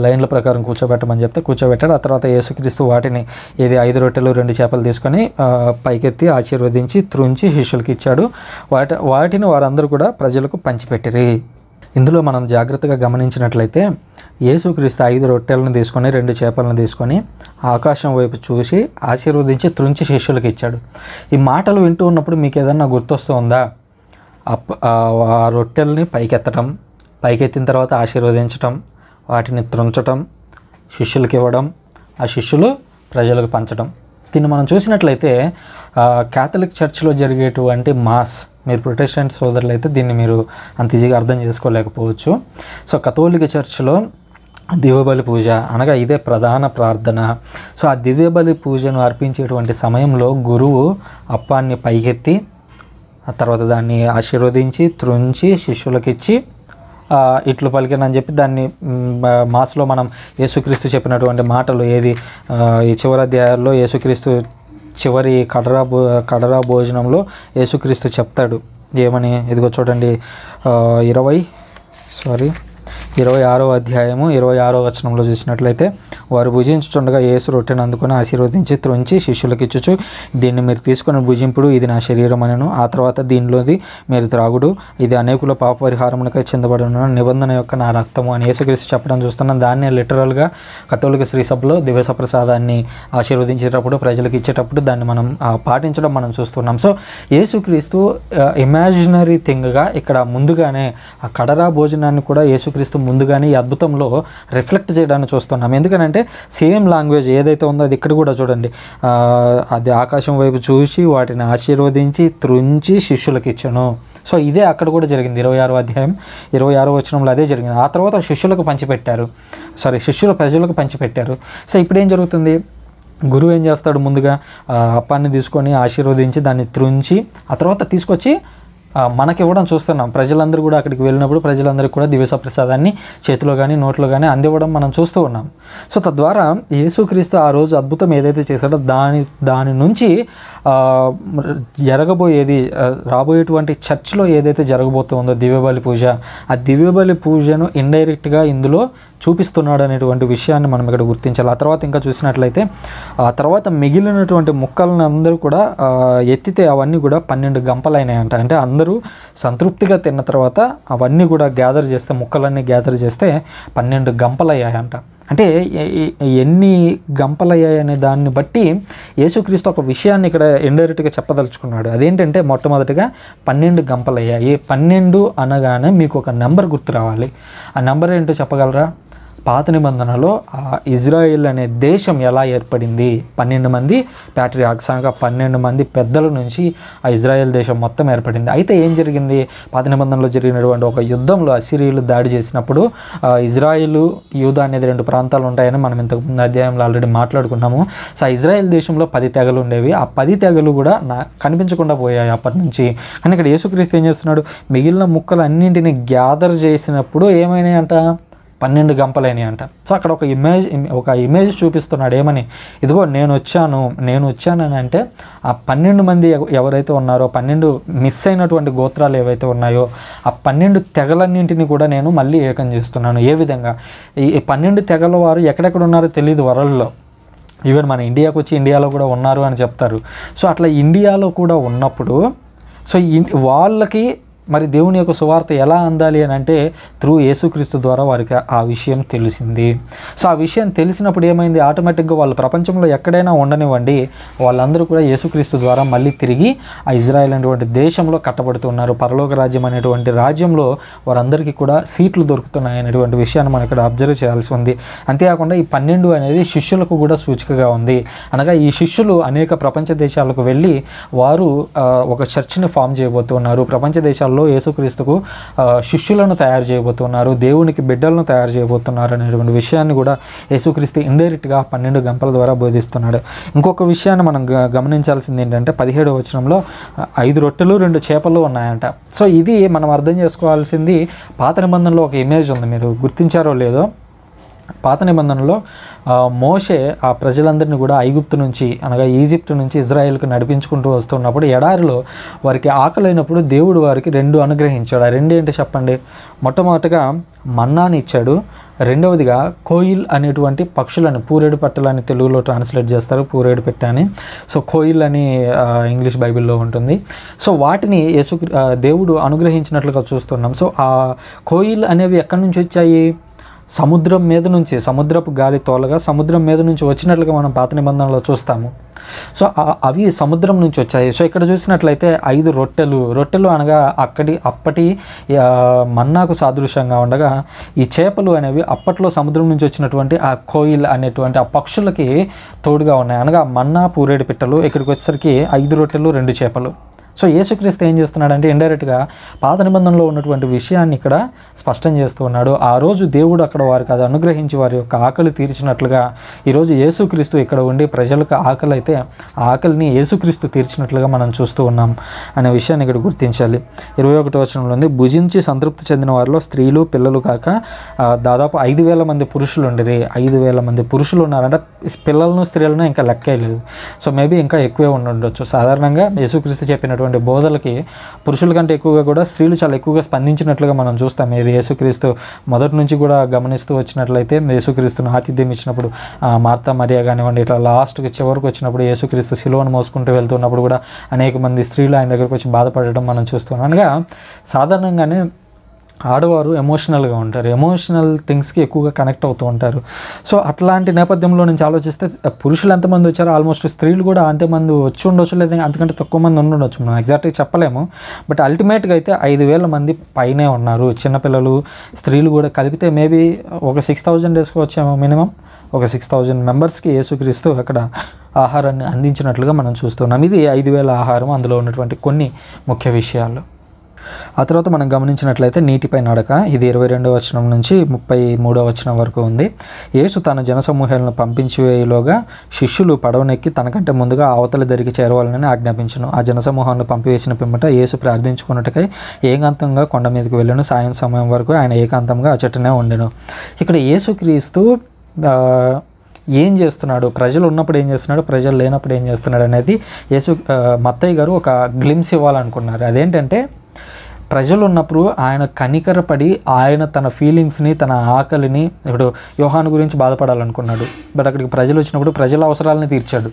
Speaker 1: లైన్ల ప్రకారం కూర్చోబెట్టమని చెప్తే కూర్చోబెట్టాడు. ఆ తర్వాత యేసుక్రీస్తు వాటిని 5 రొట్టెలు 2 చేపలు తీసుకొని పైకెత్తి ఆశీర్వదించి త్రుంచి శిష్యులకి ఇచ్చాడు. వాటిని వారందరూ కూడా ప్రజలకు పంచిపెట్టిరి. ఇందులో మనం జాగ్రత్తగా గమనించినట్లయితే యేసుక్రీస్తు 5 రొట్టెలను తీసుకొని 2 చేపలను తీసుకొని ఆకాశం వైపు చూసి ఆశీర్వదించి త్రుంచి శిష్యులకు ఇచ్చాడు. ఈ మాటలు వింటూ ఉన్నప్పుడు మీకు ఏదన్నా గుర్తొస్తూ ఉందా? ఆ రొట్టెల్ని పైకెత్తడం, పైకెత్తిన తర్వాత ఆశీర్వదించటం, వాటిని త్రుంచటం, శిష్యులకి ఇవ్వడం, ఆ శిష్యులు ప్రజలకు పంచడం. దీన్ని మనం చూసినట్లయితే క్యాథలిక్ చర్చ్లో జరిగేటువంటి మాస్, మీరు ప్రొటెస్టెంట్ సోదరులు అయితే దీన్ని మీరు అంత ఈజీగా అర్థం చేసుకోలేకపోవచ్చు. సో కథోలిక చర్చ్లో దివ్యబలి పూజ అనగా ఇదే ప్రధాన ప్రార్థన. సో ఆ దివ్యబలి పూజను అర్పించేటువంటి సమయంలో గురువు అప్పాన్ని పైకెత్తి ఆ తర్వాత దాన్ని ఆశీర్వదించి త్రుంచి శిష్యులకు ఇచ్చి ఇట్లు పలికినని చెప్పి దాన్ని మాస్లో మనం యేసుక్రీస్తు చెప్పినటువంటి మాటలు ఈ చివరి అధ్యాయాల్లో యేసుక్రీస్తు చివరి కడరా భోజనంలో యేసుక్రీస్తు చెప్తాడు ఏమని, ఇదిగో చూడండి 26వ అధ్యాయము 26వ వచనంలో చూసినట్లయితే, వారు భుజించుచుండగా యేసు రొట్టెను అందుకొని ఆశీర్వదించి త్రుంచి శిష్యులకు ఇచ్చుచు, దీన్ని మీరు తీసుకొని భుజింపుడు, ఇది నా శరీరం అనెను. ఆ తర్వాత దీనిలోది మీరు త్రాగుడు, ఇది అనేకుల పాప పరిహారమునకై చెందబడిన నిబంధన యొక్క నా రక్తము అని యేసుక్రీస్తు చెప్పడం చూస్తున్నాం. దాన్ని లిటరల్గా కథోలిక శ్రీ సభలో దివ్య ప్రసాదాన్ని ఆశీర్వదించేటప్పుడు ప్రజలకు ఇచ్చేటప్పుడు దాన్ని మనం పాటించడం మనం చూస్తున్నాం. సో యేసుక్రీస్తు ఇమాజినరీ థింగ్గా ఇక్కడ ముందుగానే ఆ కడరా భోజనాన్ని కూడా యేసుక్రీస్తు ముందుగానే ఈ అద్భుతంలో రిఫ్లెక్ట్ చేయడాన్ని చూస్తున్నాం. ఎందుకనంటే సేమ్ లాంగ్వేజ్ ఏదైతే ఉందో అది ఇక్కడ కూడా చూడండి, అది ఆకాశం వైపు చూసి వాటిని ఆశీర్వదించి త్రుంచి శిష్యులకు ఇచ్చాను. సో ఇదే అక్కడ కూడా జరిగింది. 26వ అధ్యాయం 26వ వచనంలో అదే జరిగింది. ఆ తర్వాత శిష్యులు ప్రజలకు పంచిపెట్టారు. సో ఇప్పుడు ఏం జరుగుతుంది? గురువు ఏం చేస్తాడు, ముందుగా అప్పాన్ని తీసుకొని ఆశీర్వదించి దాన్ని త్రుంచి ఆ తర్వాత తీసుకొచ్చి మనకి ఇవ్వడం చూస్తున్నాం. ప్రజలందరూ కూడా అక్కడికి వెళ్ళినప్పుడు ప్రజలందరికీ కూడా దివ్యసప్రసాదాన్ని చేతిలో కానీ నోట్లో కానీ అందివ్వడం మనం చూస్తూ ఉన్నాం. సో తద్వారా యేసుక్రీస్తు ఆ రోజు అద్భుతం ఏదైతే చేశాడో దాని నుంచి జరగబోయేది, రాబోయేటువంటి చర్చ్లో ఏదైతే జరగబోతుందో దివ్యబలి పూజ, ఆ దివ్యబలి పూజను ఇండైరెక్ట్గా ఇందులో చూపిస్తున్నాడు అనేటువంటి విషయాన్ని మనం ఇక్కడ గుర్తించాలి. ఆ తర్వాత ఇంకా చూసినట్లయితే ఆ తర్వాత మిగిలినటువంటి ముక్కలను అందరూ కూడా ఎత్తితే అవన్నీ కూడా 12 గంపలైనాయంట. అంటే అందరూ సంతృప్తిగా తిన్న తర్వాత అవన్నీ కూడా గ్యాదర్ చేస్తే, ముక్కలన్నీ గ్యాదర్ చేస్తే 12 గంపలయ్యాయంట. అంటే ఎన్ని గంపలయ్యాయనే దాన్ని బట్టి యేసుక్రీస్తు ఒక విషయాన్ని ఇక్కడ ఇండైరెక్ట్గా చెప్పదలుచుకున్నాడు. అదేంటంటే మొట్టమొదటిగా 12 గంపలయ్యాయి. 12 అనగానే మీకు ఒక నెంబర్ గుర్తు రావాలి. ఆ నెంబర్ ఏంటో చెప్పగలరా? పాత నిబంధనలో ఇజ్రాయెల్ అనే దేశం ఎలా ఏర్పడింది? 12 మంది ప్యాట్రియార్క్స్ అనగా 12 మంది పెద్దల నుంచి ఆ ఇజ్రాయెల్ దేశం మొత్తం ఏర్పడింది. అయితే ఏం జరిగింది? పాత నిబంధనలో జరిగినటువంటి ఒక యుద్ధంలో అసిరీయులు దాడి చేసినప్పుడు ఇజ్రాయెల్, యూదా అనేది 2 ప్రాంతాలు ఉంటాయని మనం ఇంతకుముందు అధ్యాయంలో ఆల్రెడీ మాట్లాడుకున్నాము. సో ఆ ఇజ్రాయెల్ దేశంలో 10 తెగలు ఉండేవి. ఆ 10 తెగలు కూడా కనిపించకుండా పోయాయి అప్పటి నుంచి. కానీ ఇక్కడ యేసుక్రీస్తు ఏం చేస్తున్నాడు? మిగిలిన ముక్కలు అన్నింటినీ గ్యాదర్ చేసినప్పుడు ఏమైనాయి అంట? 12 గంపలైనవి అంట. సో అక్కడ ఒక ఇమేజ్ చూపిస్తున్నాడు. ఏమని? ఇదిగో నేను వచ్చానని అంటే ఆ 12 మంది ఎవరైతే ఉన్నారో, 12 మిస్ అయినటువంటి గోత్రాలు ఏవైతే ఉన్నాయో ఆ 12 తెగలన్నింటినీ కూడా నేను మళ్ళీ ఏకం చేస్తున్నాను. ఏ విధంగా? ఈ 12 తెగల వారు ఎక్కడెక్కడ ఉన్నారో తెలియదు వరల్డ్లో. ఈవెన్ మన ఇండియాకు వచ్చి ఇండియాలో కూడా ఉన్నారు అని చెప్తారు. సో అట్లా ఇండియాలో కూడా ఉన్నప్పుడు సో వాళ్ళకి మరి దేవుని యొక్క సువార్త ఎలా అందాలి అని అంటే త్రూ యేసుక్రీస్తు ద్వారా వారికి ఆ విషయం తెలిసింది. సో ఆ విషయం తెలిసినప్పుడు ఏమైంది? ఆటోమేటిక్గా వాళ్ళు ప్రపంచంలో ఎక్కడైనా ఉండనివ్వండి, వాళ్ళందరూ కూడా యేసుక్రీస్తు ద్వారా మళ్ళీ తిరిగి ఆ ఇజ్రాయెల్ అనేటువంటి దేశంలో కట్టబడుతున్నారు. పరలోక రాజ్యం అనేటువంటి రాజ్యంలో వారందరికీ కూడా సీట్లు దొరుకుతున్నాయి అనేటువంటి విషయాన్ని మనం ఇక్కడ అబ్జర్వ్ చేయాల్సి ఉంది. అంతేకాకుండా ఈ 12 అనేది శిష్యులకు కూడా సూచికగా ఉంది. అనగా ఈ శిష్యులు అనేక ప్రపంచ దేశాలకు వెళ్ళి వారు ఒక చర్చ్ని ఫామ్ చేయబోతున్నారు. ప్రపంచ దేశాల్లో యేసుక్రీస్తుకు శిష్యులను తయారు చేయబోతున్నారు, దేవునికి బిడ్డలను తయారు చేయబోతున్నారు అనేటువంటి విషయాన్ని కూడా యేసుక్రీస్తు ఇండైరెక్ట్గా 12 గంపల ద్వారా బోధిస్తున్నాడు. ఇంకొక విషయాన్ని మనం గమనించాల్సింది ఏంటంటే 17వ వచనంలో 5 రొట్టెలు 2 చేపలు ఉన్నాయంట. సో ఇది మనం అర్థం చేసుకోవాల్సింది. పాత నిబంధనలో ఒక ఇమేజ్ ఉంది, మీరు గుర్తించారో లేదో. పాత నిబంధనలో మోషే ఆ ప్రజలందరినీ కూడా ఐగుప్తు నుంచి అనగా ఈజిప్ట్ నుంచి ఇజ్రాయెల్కి నడిపించుకుంటూ వస్తున్నప్పుడు ఎడారిలో వారికి ఆకలైనప్పుడు దేవుడు వారికి 2 అనుగ్రహించాడు. ఆ 2 ఏంటి చెప్పండి? మొట్టమొదటిగా మన్నాని ఇచ్చాడు. రెండవదిగా కోయిల్ అనేటువంటి పక్షులను, పూరేడు పట్టలని తెలుగులో ట్రాన్స్లేట్ చేస్తారు, పూరేడు పెట్ట అని. సో కోయిల్ అని ఇంగ్లీష్ బైబిల్లో ఉంటుంది. సో వాటిని దేవుడు అనుగ్రహించినట్లుగా చూస్తున్నాం. సో ఆ కోయిల్ అనేవి ఎక్కడి నుంచి వచ్చాయి? సముద్రం మీద నుంచి, సముద్రపు గాలి తోలగా సముద్రం మీద నుంచి వచ్చినట్లుగా మనం పాత నిబంధనలో చూస్తాము. సో అవి సముద్రం నుంచి వచ్చాయి. సో ఇక్కడ చూసినట్లయితే 5 రొట్టెలు అనగా అప్పటి మన్నాకు సాదృశ్యంగా ఉండగా ఈ చేపలు అనేవి అప్పట్లో సముద్రం నుంచి వచ్చినటువంటి ఆ కోయిల్ అనేటువంటి ఆ పక్షులకి తోడుగా ఉన్నాయి. అనగా మన్నా, పూరేడు పిట్టలు, ఇక్కడికి వచ్చేసరికి 5 రొట్టెలు 2 చేపలు. సో యేసుక్రీస్తు ఏం చేస్తున్నాడంటే ఇండైరెక్ట్గా పాత నిబంధనలో ఉన్నటువంటి విషయాన్ని ఇక్కడ స్పష్టం చేస్తూ ఉన్నాడు. ఆ రోజు దేవుడు అక్కడ వారికి అది అనుగ్రహించి వారి యొక్క ఆకలి తీర్చినట్లుగా ఈరోజు యేసుక్రీస్తు ఇక్కడ ఉండి ప్రజలకు ఆకలి అయితే ఆ ఆకలిని యేసుక్రీస్తు తీర్చినట్లుగా మనం చూస్తూ ఉన్నాం అనే విషయాన్ని ఇక్కడ గుర్తించాలి. 21వ వచనంలో ఉంది, భుజించి సంతృప్తి చెందిన వారిలో స్త్రీలు పిల్లలు కాక దాదాపు 5,000 మంది పురుషులు ఉండిరి. 5,000 మంది పురుషులు ఉన్నారంటే పిల్లలను స్త్రీలను ఇంకా లెక్కేయలేదు. సో మేబీ ఇంకా ఎక్కువే ఉండొచ్చు. సాధారణంగా యేసుక్రీస్తు చెప్పినటువంటి బోధలకి పురుషుల కంటే ఎక్కువగా కూడా స్త్రీలు చాలా ఎక్కువగా స్పందించినట్లుగా మనం చూస్తాం. ఇది యేసుక్రీస్తు మొదటి నుంచి కూడా గమనిస్తూ వచ్చినట్లయితే యేసుక్రీస్తును ఆతిథ్యం ఇచ్చినప్పుడు మార్తా మరియా కానివ్వండి, ఇట్లా లాస్ట్కి చివరికి వచ్చినప్పుడు యేసుక్రీస్తు సిలువను మోసుకుంటూ వెళ్తున్నప్పుడు కూడా అనేక మంది స్త్రీలు ఆయన దగ్గరకు వచ్చి బాధపడడం మనం చూస్తున్నాం. అనగా సాధారణంగానే ఆడవారు ఎమోషనల్గా ఉంటారు, ఎమోషనల్ థింగ్స్కి ఎక్కువగా కనెక్ట్ అవుతూ ఉంటారు. సో అట్లాంటి నేపథ్యంలో నుంచి ఆలోచిస్తే పురుషులు ఎంతమంది వచ్చారో ఆల్మోస్ట్ స్త్రీలు కూడా అంతమంది వచ్చి ఉండొచ్చు, లేదా అంతకంటే తక్కువ మంది ఉండొచ్చు, మనం ఎగ్జాక్ట్గా చెప్పలేము. బట్ అల్టిమేట్గా అయితే 5,000 మంది పైనే ఉన్నారు. చిన్నపిల్లలు స్త్రీలు కూడా కలిపితే మేబీ ఒక 6,000 వేసుకోవచ్చేమో. మినిమం ఒక 6,000 మెంబర్స్కి యేసుక్రీస్తు అక్కడ ఆహారాన్ని అందించినట్లుగా మనం చూస్తున్నాం. ఇది 5,000 ఆహారం, అందులో ఉన్నటువంటి కొన్ని ముఖ్య విషయాలు. ఆ తర్వాత మనం గమనించినట్లయితే నీటిపై నడక, ఇది 22వ వచనం నుంచి 33వ వచనం వరకు ఉంది. యేసు తన జనసమూహాలను పంపించేలోగా శిష్యులు పడవనెక్కి తనకంటే ముందుగా అవతలి దరికి చేరవాలని ఆజ్ఞాపించను. ఆ జనసమూహాలను పంపివేసిన పిమ్మట యేసు ప్రార్థించుకున్నట్టుకై ఏకాంతంగా కొండ మీదకి వెళ్ళను. సాయం సమయం వరకు ఆయన ఏకాంతంగా ఆ చెట్టునే ఉండెను. ఇక్కడ యేసుక్రీస్తు ఏం చేస్తున్నాడు, ప్రజలు ఉన్నప్పుడు ఏం చేస్తున్నాడు, ప్రజలు లేనప్పుడు ఏం చేస్తున్నాడు అనేది మత్తయి గారు ఒక గ్లిమ్స్ ఇవ్వాలనుకున్నారు. అదేంటంటే ప్రజలు ఉన్నప్పుడు ఆయన కనికరపడి ఆయన తన ఫీలింగ్స్ని, తన ఆకలిని, ఇప్పుడు యోహాను గురించి బాధపడాలనుకున్నాడు, బట్ అక్కడికి ప్రజలు వచ్చినప్పుడు ప్రజల అవసరాలని తీర్చాడు.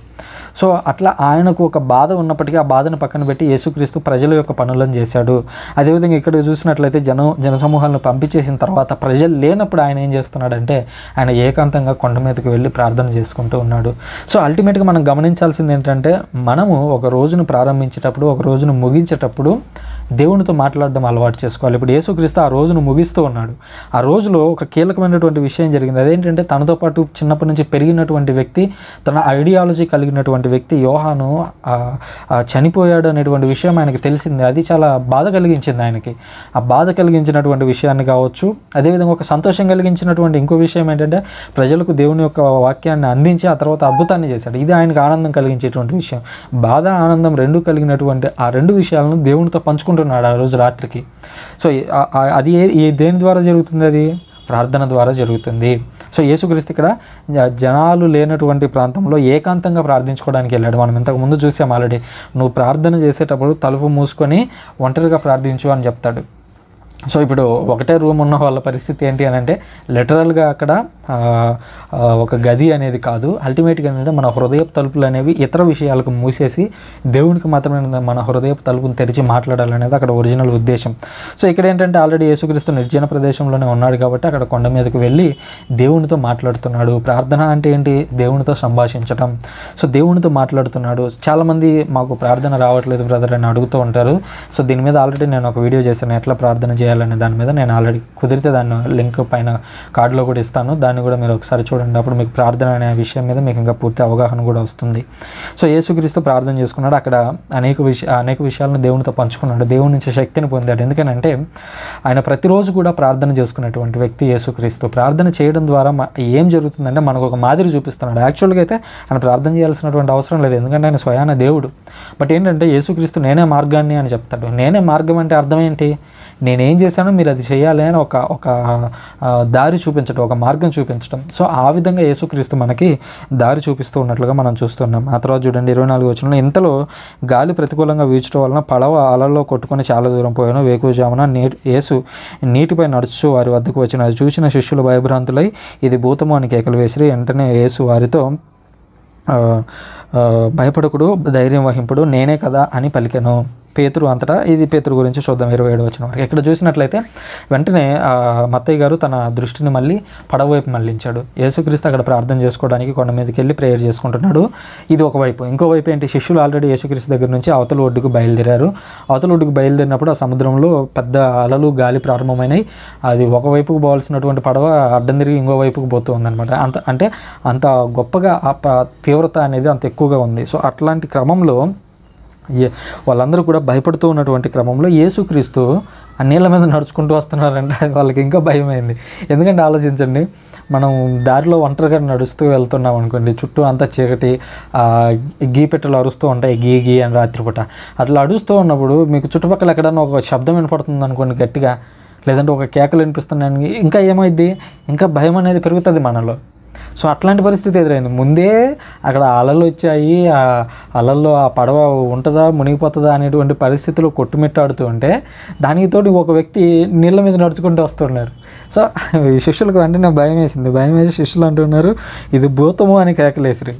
Speaker 1: సో అట్లా ఆయనకు ఒక బాధ ఉన్నప్పటికీ ఆ బాధను పక్కన పెట్టి యేసుక్రీస్తు ప్రజల యొక్క పనులను చేశాడు. అదేవిధంగా ఇక్కడ చూసినట్లయితే జనసమూహాలను పంపించేసిన తర్వాత ప్రజలు లేనప్పుడు ఆయన ఏం చేస్తున్నాడంటే ఆయన ఏకాంతంగా కొండ మీదకి వెళ్ళి ప్రార్థన చేసుకుంటూ ఉన్నాడు. సో అల్టిమేట్గా మనం గమనించాల్సింది ఏంటంటే మనము ఒక రోజును ప్రారంభించేటప్పుడు, ఒక రోజును ముగించేటప్పుడు దేవునితో మాట్లాడడం అలవాటు చేసుకోవాలి. ఇప్పుడు యేసుక్రీస్తు ఆ రోజును ముగిస్తూ ఉన్నాడు. ఆ రోజులో ఒక కీలకమైనటువంటి విషయం జరిగింది. అదేంటంటే తనతో పాటు చిన్నప్పటి నుంచి పెరిగినటువంటి వ్యక్తి, తన ఐడియాలజీ కలిగినటువంటి వ్యక్తి యోహాను చనిపోయాడు అనేటువంటి విషయం ఆయనకి తెలిసింది. అది చాలా బాధ కలిగించింది ఆయనకి. ఆ బాధ కలిగించినటువంటి విషయాన్ని కావచ్చు, అదేవిధంగా ఒక సంతోషం కలిగించినటువంటి ఇంకో విషయం ఏంటంటే ప్రజలకు దేవుని యొక్క వాక్యాన్ని అందించి ఆ తర్వాత అద్భుతాన్ని చేశాడు. ఇది ఆయనకు ఆనందం కలిగించేటువంటి విషయం. బాధ, ఆనందం రెండు కలిగినటువంటి ఆ రెండు విషయాలను దేవునితో పంచుకుంటున్నాడు ఆ రోజు రాత్రికి. సో అది దేని ద్వారా జరుగుతుంది? అది ప్రార్థన ద్వారా జరుగుతుంది. సో యేసుక్రీస్తు ఇక్కడ జనాలు లేనటువంటి ప్రాంతంలో ఏకాంతంగా ప్రార్థించుకోవడానికి వెళ్ళాడు. మనం ఇంతకుముందు చూసాం ఆల్రెడీ. నువ్వు ప్రార్థన చేసేటప్పుడు తలుపు మూసుకొని ఒంటరిగా ప్రార్థించు అని చెప్తాడు. సో ఇప్పుడు ఒకటే రూమ్ ఉన్న వాళ్ళ పరిస్థితి ఏంటి అని అంటే లిటరల్గా అక్కడ ఒక గది అనేది కాదు. అల్టిమేట్గా ఏంటంటే మన హృదయపు తలుపులు అనేవి ఇతర విషయాలకు మూసేసి దేవునికి మాత్రమే మన హృదయపు తలుపును తెరిచి మాట్లాడాలనేది అక్కడ ఒరిజినల్ ఉద్దేశం. సో ఇక్కడ ఏంటంటే ఆల్రెడీ యేసుక్రీస్తు నిర్జన ప్రదేశంలోనే ఉన్నాడు కాబట్టి అక్కడ కొండ మీదకి వెళ్ళి దేవునితో మాట్లాడుతున్నాడు. ప్రార్థన అంటే ఏంటి? దేవునితో సంభాషించడం. సో దేవునితో మాట్లాడుతున్నాడు. చాలామంది మాకు ప్రార్థన రావట్లేదు బ్రదర్ అని అడుగుతూ ఉంటారు. సో దీని మీద ఆల్రెడీ నేను ఒక వీడియో చేశాను, ఎట్లా ప్రార్థన చేయాలనే దాని మీద. నేను ఆల్రెడీ కుదిరితే దాన్ని లింక్ పైన కార్డులో కూడా ఇస్తాను, దాన్ని కూడా మీరు ఒకసారి చూడండి. అప్పుడు మీకు ప్రార్థన అనే విషయం మీద మీకు ఇంకా పూర్తి అవగాహన కూడా వస్తుంది. సో యేసుక్రీస్తు ప్రార్థన చేసుకున్నాడు. అక్కడ అనేక విషయాలను దేవునితో పంచుకున్నాడు. దేవుని నుంచి శక్తిని పొందాడు. ఎందుకనంటే ఆయన ప్రతిరోజు కూడా ప్రార్థన చేసుకునేటువంటి వ్యక్తి యేసుక్రీస్తు. ప్రార్థన చేయడం ద్వారా ఏం జరుగుతుందంటే మనకు ఒక మాదిరి చూపిస్తున్నాడు. యాక్చువల్గా అయితే ఆయన ప్రార్థన చేయాల్సినటువంటి అవసరం లేదు, ఎందుకంటే ఆయన స్వయాన దేవుడు. బట్ ఏంటంటే యేసుక్రీస్తు నేనే మార్గాన్ని అని చెప్తాడు. నేనే మార్గం అంటే అర్థం ఏంటి? నేనేం చేశానో మీరు అది చేయాలి అని ఒక దారి చూపించడం, ఒక మార్గం చూపించడం. సో ఆ విధంగా యేసుక్రీస్తు మనకి దారి చూపిస్తూ ఉన్నట్లుగా మనం చూస్తున్నాం. ఆ తర్వాత చూడండి 24వ వచనంలో, ఇంతలో గాలి ప్రతికూలంగా వీచడం వలన పడవ అలల్లో కొట్టుకొని చాలా దూరం పోయాను. వేకువజామున యేసు నీటిపై నడుచు వారి వద్దకు వచ్చిన అది చూసిన శిష్యులు భయభ్రాంతులై ఇది భూతము అని కేకలు వేసిరి. వెంటనే యేసు వారితో భయపడకుడు, ధైర్యం వహింపుడు, నేనే కదా అని పలికెను. పేతురు అంతటా, ఇది పేతురు గురించి చూద్దాం 27వ వచనం వరకు. ఇక్కడ చూసినట్లయితే వెంటనే మత్తయ్య గారు తన దృష్టిని మళ్ళీ పడవ వైపు మళ్ళించాడు. యేసుక్రీస్తు అక్కడ ప్రార్థన చేసుకోవడానికి కొండ మీదకి వెళ్ళి ప్రేయర్ చేసుకుంటున్నాడు. ఇది ఒకవైపు. ఇంకోవైపు ఏంటి? శిష్యులు ఆల్రెడీ యేసుక్రీస్తు దగ్గర నుంచి అవతల ఒడ్డుకు బయలుదేరారు. అవతల ఒడ్డుకు బయలుదేరినప్పుడు ఆ సముద్రంలో పెద్ద అలలు, గాలి ప్రారంభమైనాయి. అది ఒకవైపుకు పోవాల్సినటువంటి పడవ అడ్డం తిరిగి ఇంకో వైపుకు పోతూ ఉందన్నమాట. అంత గొప్పగా ఆ తీవ్రత అనేది అంత ఎక్కువగా ఉంది. సో అట్లాంటి క్రమంలో వాళ్ళందరూ కూడా భయపడుతూ ఉన్నటువంటి క్రమంలో యేసుక్రీస్తు ఆ నీళ్ళ మీద నడుచుకుంటూ వస్తున్నారంటే వాళ్ళకి ఇంకా భయమైంది. ఎందుకంటే ఆలోచించండి, మనం దారిలో ఒంటరిగా నడుస్తూ వెళ్తున్నాం అనుకోండి, చుట్టూ అంతా చీకటి, గీపెట్టెలు అరుస్తూ ఉంటాయి, గీ అని రాత్రిపూట. అట్లా అడుస్తూ ఉన్నప్పుడు మీకు చుట్టుపక్కల ఎక్కడన్నా ఒక శబ్దం వినపడుతుంది అనుకోండి గట్టిగా, లేదంటే ఒక కేకలు వినిపిస్తున్నాయి, ఇంకా ఏమైంది? ఇంకా భయం అనేది పెరుగుతుంది మనలో. సో అట్లాంటి పరిస్థితి ఎదురైంది. ముందే అక్కడ అలలు వచ్చాయి, ఆ అలల్లో ఆ పడవ ఉంటుందా మునిగిపోతుందా అనేటువంటి పరిస్థితులు కొట్టుమిట్టాడుతూ ఉంటే దానికి తోటి ఒక వ్యక్తి నీళ్ళ మీద నడుచుకుంటూ వస్తున్నారు. సో శిష్యులకు వెంటనే భయం వేసి శిష్యులు అంటున్నారు ఇది భూతము అని కేకలేసిరి.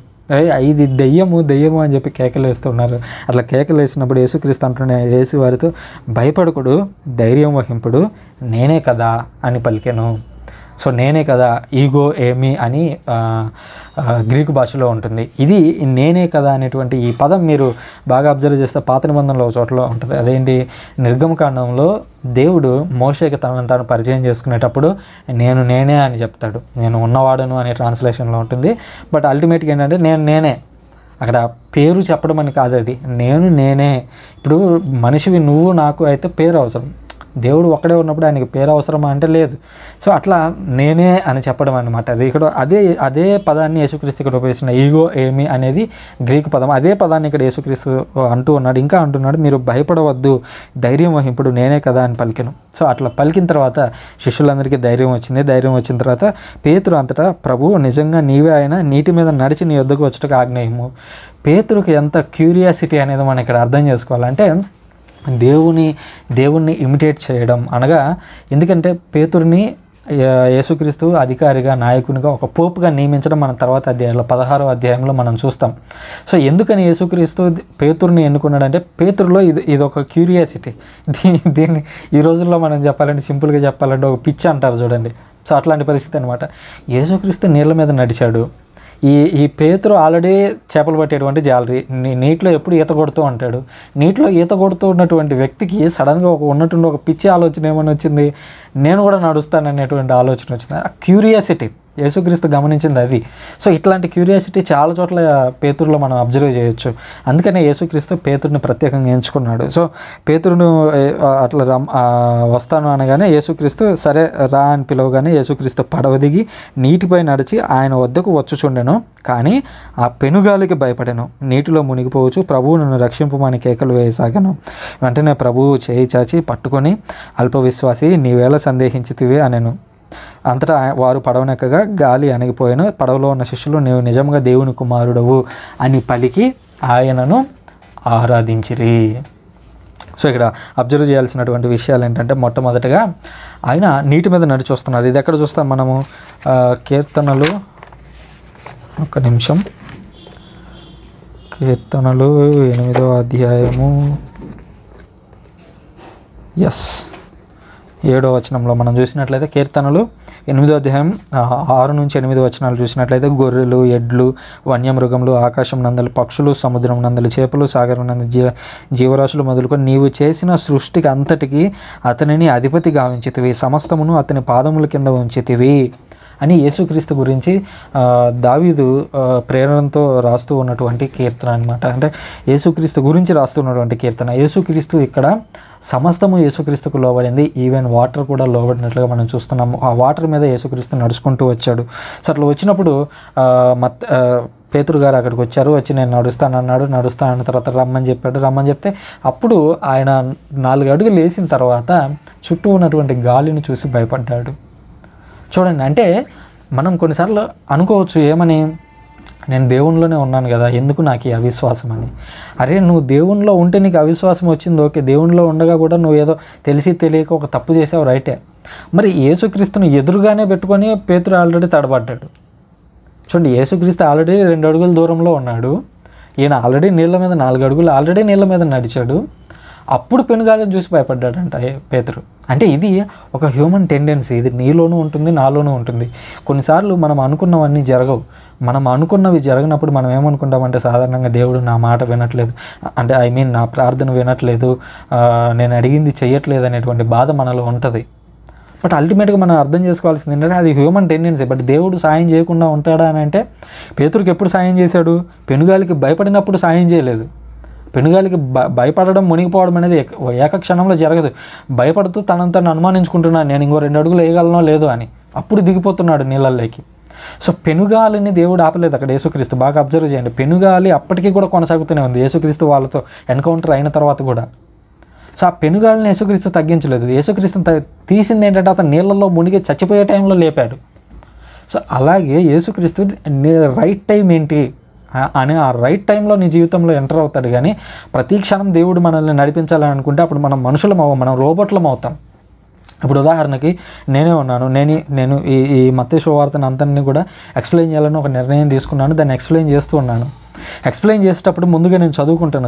Speaker 1: ఇది దెయ్యము అని చెప్పి కేకలు వేస్తున్నారు. అట్లా కేకలు వేసినప్పుడు యేసుక్రీస్తు అంటున్న యేసు వారితో భయపడకుడు, ధైర్యం వహింపుడు, నేనే కదా అని పలికెను. సో నేనే కదా, ఈగో ఏమి అని గ్రీకు భాషలో ఉంటుంది. ఇది నేనే కదా అనేటువంటి ఈ పదం మీరు బాగా అబ్జర్వ్ చేస్తే పాత నిబంధనలో చోట్ల ఉంటుంది. అదేంటి? నిర్గమకాండంలో దేవుడు మోషేకి తనను తాను పరిచయం చేసుకునేటప్పుడు నేనే అని చెప్తాడు. నేను ఉన్నవాడను అనే ట్రాన్స్లేషన్లో ఉంటుంది. బట్ అల్టిమేట్గా ఏంటంటే నేనే అక్కడ పేరు చెప్పడం అని కాదు, అది నేనే. ఇప్పుడు మనిషివి నువ్వు నాకు అయితే పేరు అవసరం, దేవుడు ఒక్కడే ఉన్నప్పుడు ఆయనకి పేరు అవసరమా అంటే లేదు. సో అట్లా నేనే అని చెప్పడం అనమాట. అది ఇక్కడ అదే పదాన్ని యేసుక్రీస్తు ఇక్కడ ఉపయోగిస్తున్న ఈగో ఏమి అనేది గ్రీకు పదం. అదే పదాన్ని ఇక్కడ యేసుక్రీస్తు అంటూ ఉన్నాడు. ఇంకా అంటున్నాడు, మీరు భయపడవద్దు, ధైర్యం వహింపుడు, నేనే కదా అని పలికెను. సో అట్లా పలికిన తర్వాత శిష్యులందరికీ ధైర్యం వచ్చింది. ధైర్యం వచ్చిన తర్వాత పేతురు అంతటా, ప్రభు నిజంగా నీవే ఆయన, నీటి మీద నడిచి నీ వద్దకు వచ్చుటకు ఆజ్ఞేయము. పేతురుకి ఎంత క్యూరియాసిటీ అనేది మనం ఇక్కడ అర్థం చేసుకోవాలంటే దేవుణ్ణి ఇమిటేట్ చేయడం అనగా, ఎందుకంటే పేతురుని యేసుక్రీస్తు అధికారిగా, నాయకునిగా, ఒక పోపుగా నియమించడం మనం తర్వాత అధ్యాయంలో 16వ అధ్యాయంలో మనం చూస్తాం. సో ఎందుకని యేసుక్రీస్తు పేతురుని ఎన్నుకున్నాడంటే, పేతురులో ఇది ఒక క్యూరియాసిటీ. దీన్ని ఈ రోజుల్లో మనం చెప్పాలంటే, సింపుల్గా చెప్పాలంటే ఒక పిచ్చి అంటారు చూడండి. సో అట్లాంటి పరిస్థితి అనమాట. యేసుక్రీస్తు నీళ్ళ మీద నడిచాడు. ఈ పేతురు ఆల్రెడీ చేపలు పట్టేటువంటి జాలరీ, నీటిలో ఎప్పుడు ఈత కొడుతూ ఉంటాడు. నీటిలో ఈత కొడుతూ ఉన్నటువంటి వ్యక్తికి సడన్గా ఉన్నటువంటి ఒక పిచ్చి ఆలోచన ఏమని వచ్చింది, నేను కూడా నడుస్తాను అనేటువంటి ఆలోచన వచ్చింది. ఆ క్యూరియాసిటీ యేసుక్రీస్తు గమనించింది అది. సో ఇట్లాంటి క్యూరియాసిటీ చాలా చోట్ల పేతురులో మనం అబ్జర్వ్ చేయొచ్చు. అందుకనే యేసుక్రీస్తు పేతురుని ప్రత్యేకంగా ఎంచుకున్నాడు. సో పేతురును అట్లా వస్తాను అనగానే యేసుక్రీస్తు సరే రా అని పిలవగానే యేసుక్రీస్తు పడవ దిగి నీటిపై నడిచి ఆయన వద్దకు వచ్చుచుండెను. కానీ ఆ పెనుగాలికి భయపడెను, నీటిలో మునిగిపోవచ్చు, ప్రభువు నన్ను రక్షింపమని కేకలు వేయసాగాను. వెంటనే ప్రభువు చేయి చాచి పట్టుకొని, అల్ప విశ్వాసి, నీవేళ సందేహించితివి అనెను. అంతటా వారు పడవనెక్కగా గాలి అణిగిపోయాను. పడవలో ఉన్న శిష్యులు, నీవు నిజంగా దేవుని కుమారుడవు అని పలికి ఆయనను ఆరాధించిరి. సో ఇక్కడ అబ్జర్వ్ చేయాల్సినటువంటి విషయాలు ఏంటంటే, మొట్టమొదటిగా ఆయన నీటి మీద నడిచి వస్తున్నారు. ఇది ఎక్కడ చూస్తాం మనము, కీర్తనలు, ఒక్క నిమిషం, కీర్తనలు 8వ అధ్యాయము 7వ వచనంలో మనం చూసినట్లయితే, కీర్తనలు 8వ అధ్యాయం 6 నుంచి 8 వచనాలు చూసినట్లయితే, గొర్రెలు, ఎడ్లు, వన్యమృగములు, ఆకాశం నందలు, పక్షులు, సముద్రం నందలు, చేపలు, సాగరం నందలు, జీవరాశులు మొదలుకొని నీవు చేసిన సృష్టికి అంతటికి అతనిని అధిపతి గావించితివి, సమస్తమును అతని పాదముల కింద ఉంచితివి అని యేసుక్రీస్తు గురించి దావీదు ప్రేరణతో రాస్తూ ఉన్నటువంటి కీర్తన అనమాట. అంటే యేసుక్రీస్తు గురించి రాస్తున్నటువంటి కీర్తన. యేసుక్రీస్తు ఇక్కడ సమస్తము యేసుక్రీస్తుకు లోబడింది, ఈవెన్ వాటర్ కూడా లోబడినట్లుగా మనం చూస్తున్నాము. ఆ వాటర్ మీద యేసుక్రీస్తు నడుచుకుంటూ వచ్చాడు. సో అట్లా వచ్చినప్పుడు పేతురు గారు అక్కడికి వచ్చారు. వచ్చి నేను నడుస్తానన్న తర్వాత రమ్మని చెప్తే అప్పుడు ఆయన 4 అడుగులు వేసిన తర్వాత చుట్టూ ఉన్నటువంటి గాలిని చూసి భయపడ్డాడు. చూడండి, అంటే మనం కొన్నిసార్లు అనుకోవచ్చు ఏమని, నేను దేవునిలోనే ఉన్నాను కదా, ఎందుకు నాకు ఈ అవిశ్వాసం అని. అరే నువ్వు దేవునిలో ఉంటే నీకు అవిశ్వాసం వచ్చింది ఓకే, దేవునిలో ఉండగా కూడా నువ్వు ఏదో తెలిసి తెలియక ఒక తప్పు చేసావు రైటే. మరి యేసుక్రీస్తుని ఎదురుగానే పెట్టుకొని పేతురు ఆల్రెడీ తడబడ్డాడు. చూడండి, యేసుక్రీస్తు ఆల్రెడీ 2 అడుగుల దూరంలో ఉన్నాడు, ఈయన ఆల్రెడీ నీళ్ళ మీద 4 అడుగులు ఆల్రెడీ నీళ్ళ మీద నడిచాడు. అప్పుడు పెనుగాలిని చూసి భయపడ్డాడంట పేతురు. అంటే ఇది ఒక హ్యూమన్ టెండెన్సీ, ఇది నీలోనూ ఉంటుంది, నాలోనూ ఉంటుంది. కొన్నిసార్లు మనం అనుకున్నవన్నీ జరగవు. మనం అనుకున్నవి జరగనప్పుడు మనం ఏమనుకుంటామంటే, సాధారణంగా దేవుడు నా మాట వినట్లేదు, అంటే నా ప్రార్థన వినట్లేదు, నేను అడిగింది చెయ్యట్లేదు అనేటువంటి బాధ మనలో ఉంటుంది. బట్ అల్టిమేట్గా మనం అర్థం చేసుకోవాల్సింది ఏంటంటే, అది హ్యూమన్ టెండెన్సీ. బట్ దేవుడు సాయం చేయకుండా ఉంటాడా అని అంటే, పేతురుకి ఎప్పుడు సాయం చేశాడు? పెనుగాలికి భయపడినప్పుడు సాయం చేయలేదు. పెనుగాలికి భయపడడం, మునిగిపోవడం అనేది ఏకక్షణంలో జరగదు. భయపడుతూ తనను అనుమానించుకుంటున్నాను, నేను ఇంకో 2 అడుగులు వేయగలనో లేదో అని. అప్పుడు దిగిపోతున్నాడు నీళ్ళల్లోకి. సో పెనుగాలిని దేవుడు ఆపలేదు అక్కడ. యేసుక్రీస్తు బాగా అబ్జర్వ్ చేయండి, పెనుగాలి అప్పటికీ కూడా కొనసాగుతూనే ఉంది యేసుక్రీస్తు వాళ్ళతో ఎన్కౌంటర్ అయిన తర్వాత కూడా. సో ఆ పెనుగాలిని యేసుక్రీస్తు తగ్గించలేదు. యేసుక్రీస్తుని తీసింది ఏంటంటే, అతను నీళ్ళల్లో మునిగి చచ్చిపోయే టైంలో లేపాడు. సో అలాగే యేసుక్రీస్తు రైట్ టైం ఏంటి అని ఆ రైట్ టైంలో నీ జీవితంలో ఎంటర్ అవుతాడు. కానీ ప్రతి క్షణం దేవుడు మనల్ని నడిపించాలని అనుకుంటే అప్పుడు మనం మనుషులం అవ్వం, మనం రోబోట్లం అవుతాం. ఇప్పుడు ఉదాహరణకి నేనే ఉన్నాను, నేను ఈ మత్తయి సువార్తను అంతని కూడా ఎక్స్ప్లెయిన్ చేయాలని ఒక నిర్ణయం తీసుకున్నాను. దాన్ని ఎక్స్ప్లెయిన్ చేస్తూ ఉన్నాను. ఎక్స్ప్లెయిన్ చేసేటప్పుడు ముందుగా నేను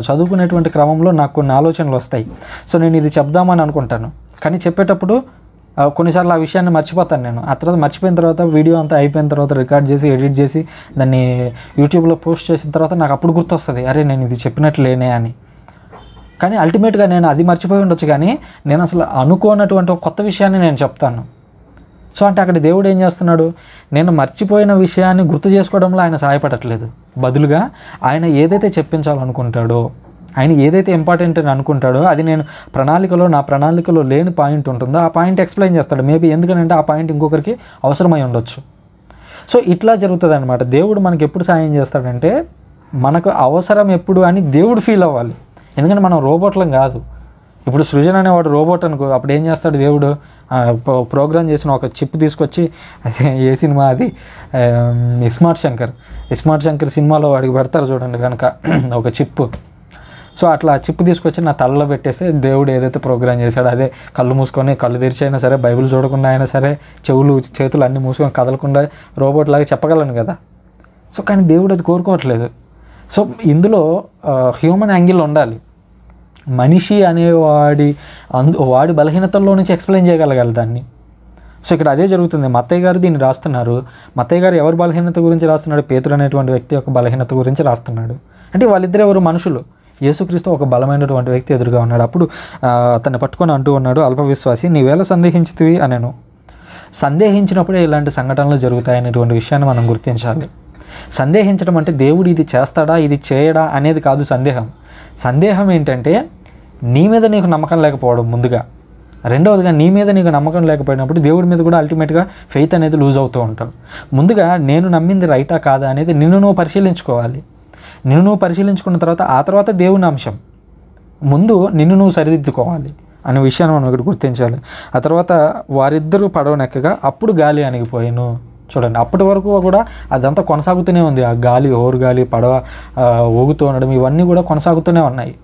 Speaker 1: చదువుకునేటువంటి క్రమంలో నాకు కొన్ని ఆలోచనలు వస్తాయి. సో నేను ఇది చెప్దామని అనుకుంటాను, కానీ చెప్పేటప్పుడు కొన్నిసార్లు ఆ విషయాన్ని మర్చిపోతాను నేను. ఆ తర్వాత మర్చిపోయిన తర్వాత వీడియో అంతా అయిపోయిన తర్వాత రికార్డ్ చేసి ఎడిట్ చేసి దాన్ని యూట్యూబ్లో పోస్ట్ చేసిన తర్వాత నాకు అప్పుడు గుర్తొస్తుంది, అరే నేను ఇది చెప్పినట్లేనే అని. కానీ అల్టిమేట్గా నేను అది మర్చిపోయి ఉండొచ్చు, కానీ నేను అసలు అనుకోనటువంటి ఒక కొత్త విషయాన్ని నేను చెప్తాను. సో అంటే అక్కడ దేవుడు ఏం చేస్తున్నాడు, నేను మర్చిపోయిన విషయాన్ని గుర్తు చేసుకోవడంలో ఆయన సహాయపడట్లేదు. బదులుగా ఆయన ఏదైతే చెప్పించాలనుకుంటాడో, ఆయన ఏదైతే ఇంపార్టెంట్ అని అనుకుంటాడో అది నేను నా ప్రణాళికలో లేని పాయింట్ ఉంటుందో ఆ పాయింట్ ఎక్స్ప్లెయిన్ చేస్తాడు. మేబీ ఎందుకంటే ఆ పాయింట్ ఇంకొకరికి అవసరమై ఉండొచ్చు. సో ఇట్లా జరుగుతుంది అనమాట. దేవుడు మనకి ఎప్పుడు సాయం చేస్తాడంటే మనకు అవసరం ఎప్పుడు అని దేవుడు ఫీల్ అవ్వాలి. ఎందుకంటే మనం రోబోట్లం కాదు. ఇప్పుడు సృజన్ అనేవాడు రోబోట్ అనుకో, అప్పుడు ఏం చేస్తాడు దేవుడు, ప్రోగ్రామ్ చేసిన ఒక చిప్ తీసుకొచ్చి, ఏ సినిమా అది, స్మార్ట్ శంకర్ సినిమాలో వాడికి పెడతారు చూడండి కనుక ఒక చిప్. సో అట్లా చిప్ తీసుకొచ్చి నా తలలో పెట్టేస్తే దేవుడు ఏదైతే ప్రోగ్రామ్ చేశాడో అదే కళ్ళు మూసుకొని, కళ్ళు తెరిచి అయినా సరే, బైబిల్ చూడకుండా అయినా సరే, చేతులు అన్నీ మూసుకొని కదలకుండా రోబోట్ లాగా చెప్పగలను కదా. సో కానీ దేవుడు అది కోరుకోవట్లేదు. సో ఇందులో హ్యూమన్ యాంగిల్ ఉండాలి. మనిషి వాడి బలహీనతల్లో నుంచి ఎక్స్ప్లెయిన్ చేయగలగాలి దాన్ని. సో ఇక్కడ అదే జరుగుతుంది. మత్తయ్య గారు దీన్ని రాస్తున్నారు. మత్తయ్య గారు ఎవరి బలహీనత గురించి రాస్తున్నాడు? పేతురు అనేటువంటి వ్యక్తి యొక్క బలహీనత గురించి రాస్తున్నాడు. అంటే వాళ్ళిద్దరు ఎవరు? మనుషులు. యేసుక్రీస్తు ఒక బలమైనటువంటి వ్యక్తి ఎదురుగా ఉన్నాడు. అప్పుడు అతన్ని పట్టుకొని అంటూ ఉన్నాడు, అల్ప విశ్వాసి, నీవేళ సందేహించితివి అనెను. సందేహించినప్పుడే ఇలాంటి సంఘటనలు జరుగుతాయనేటువంటి విషయాన్ని మనం గుర్తించాలి. సందేహించడం అంటే దేవుడు ఇది చేస్తాడా, ఇది చేయడా అనేది కాదు సందేహం. సందేహం ఏంటంటే నీ మీద నీకు నమ్మకం లేకపోవడం ముందుగా. రెండవదిగా నీ మీద నీకు నమ్మకం లేకపోయినప్పుడు దేవుడి మీద కూడా అల్టిమేట్గా ఫెయిత్ అనేది లూజ్ అవుతూ ఉంటాం. ముందుగా నేను నమ్మింది రైటా కాదా అనేది నిన్ను నువ్వు పరిశీలించుకోవాలి. నిన్ను నువ్వు పరిశీలించుకున్న తర్వాత ఆ తర్వాత దేవుని అంశం. ముందు నిన్ను నువ్వు సరిదిద్దుకోవాలి అనే విషయాన్ని మనం ఇక్కడ గుర్తించాలి. ఆ తర్వాత వారిద్దరూ పడవనెక్కగా అప్పుడు గాలి అణిగిపోయాను. చూడండి, అప్పటి వరకు కూడా అదంతా కొనసాగుతూనే ఉంది. ఆ గాలి, హోరుగాలి, పడవ ఊగుతూ ఉండడం, ఇవన్నీ కూడా కొనసాగుతూనే ఉన్నాయి.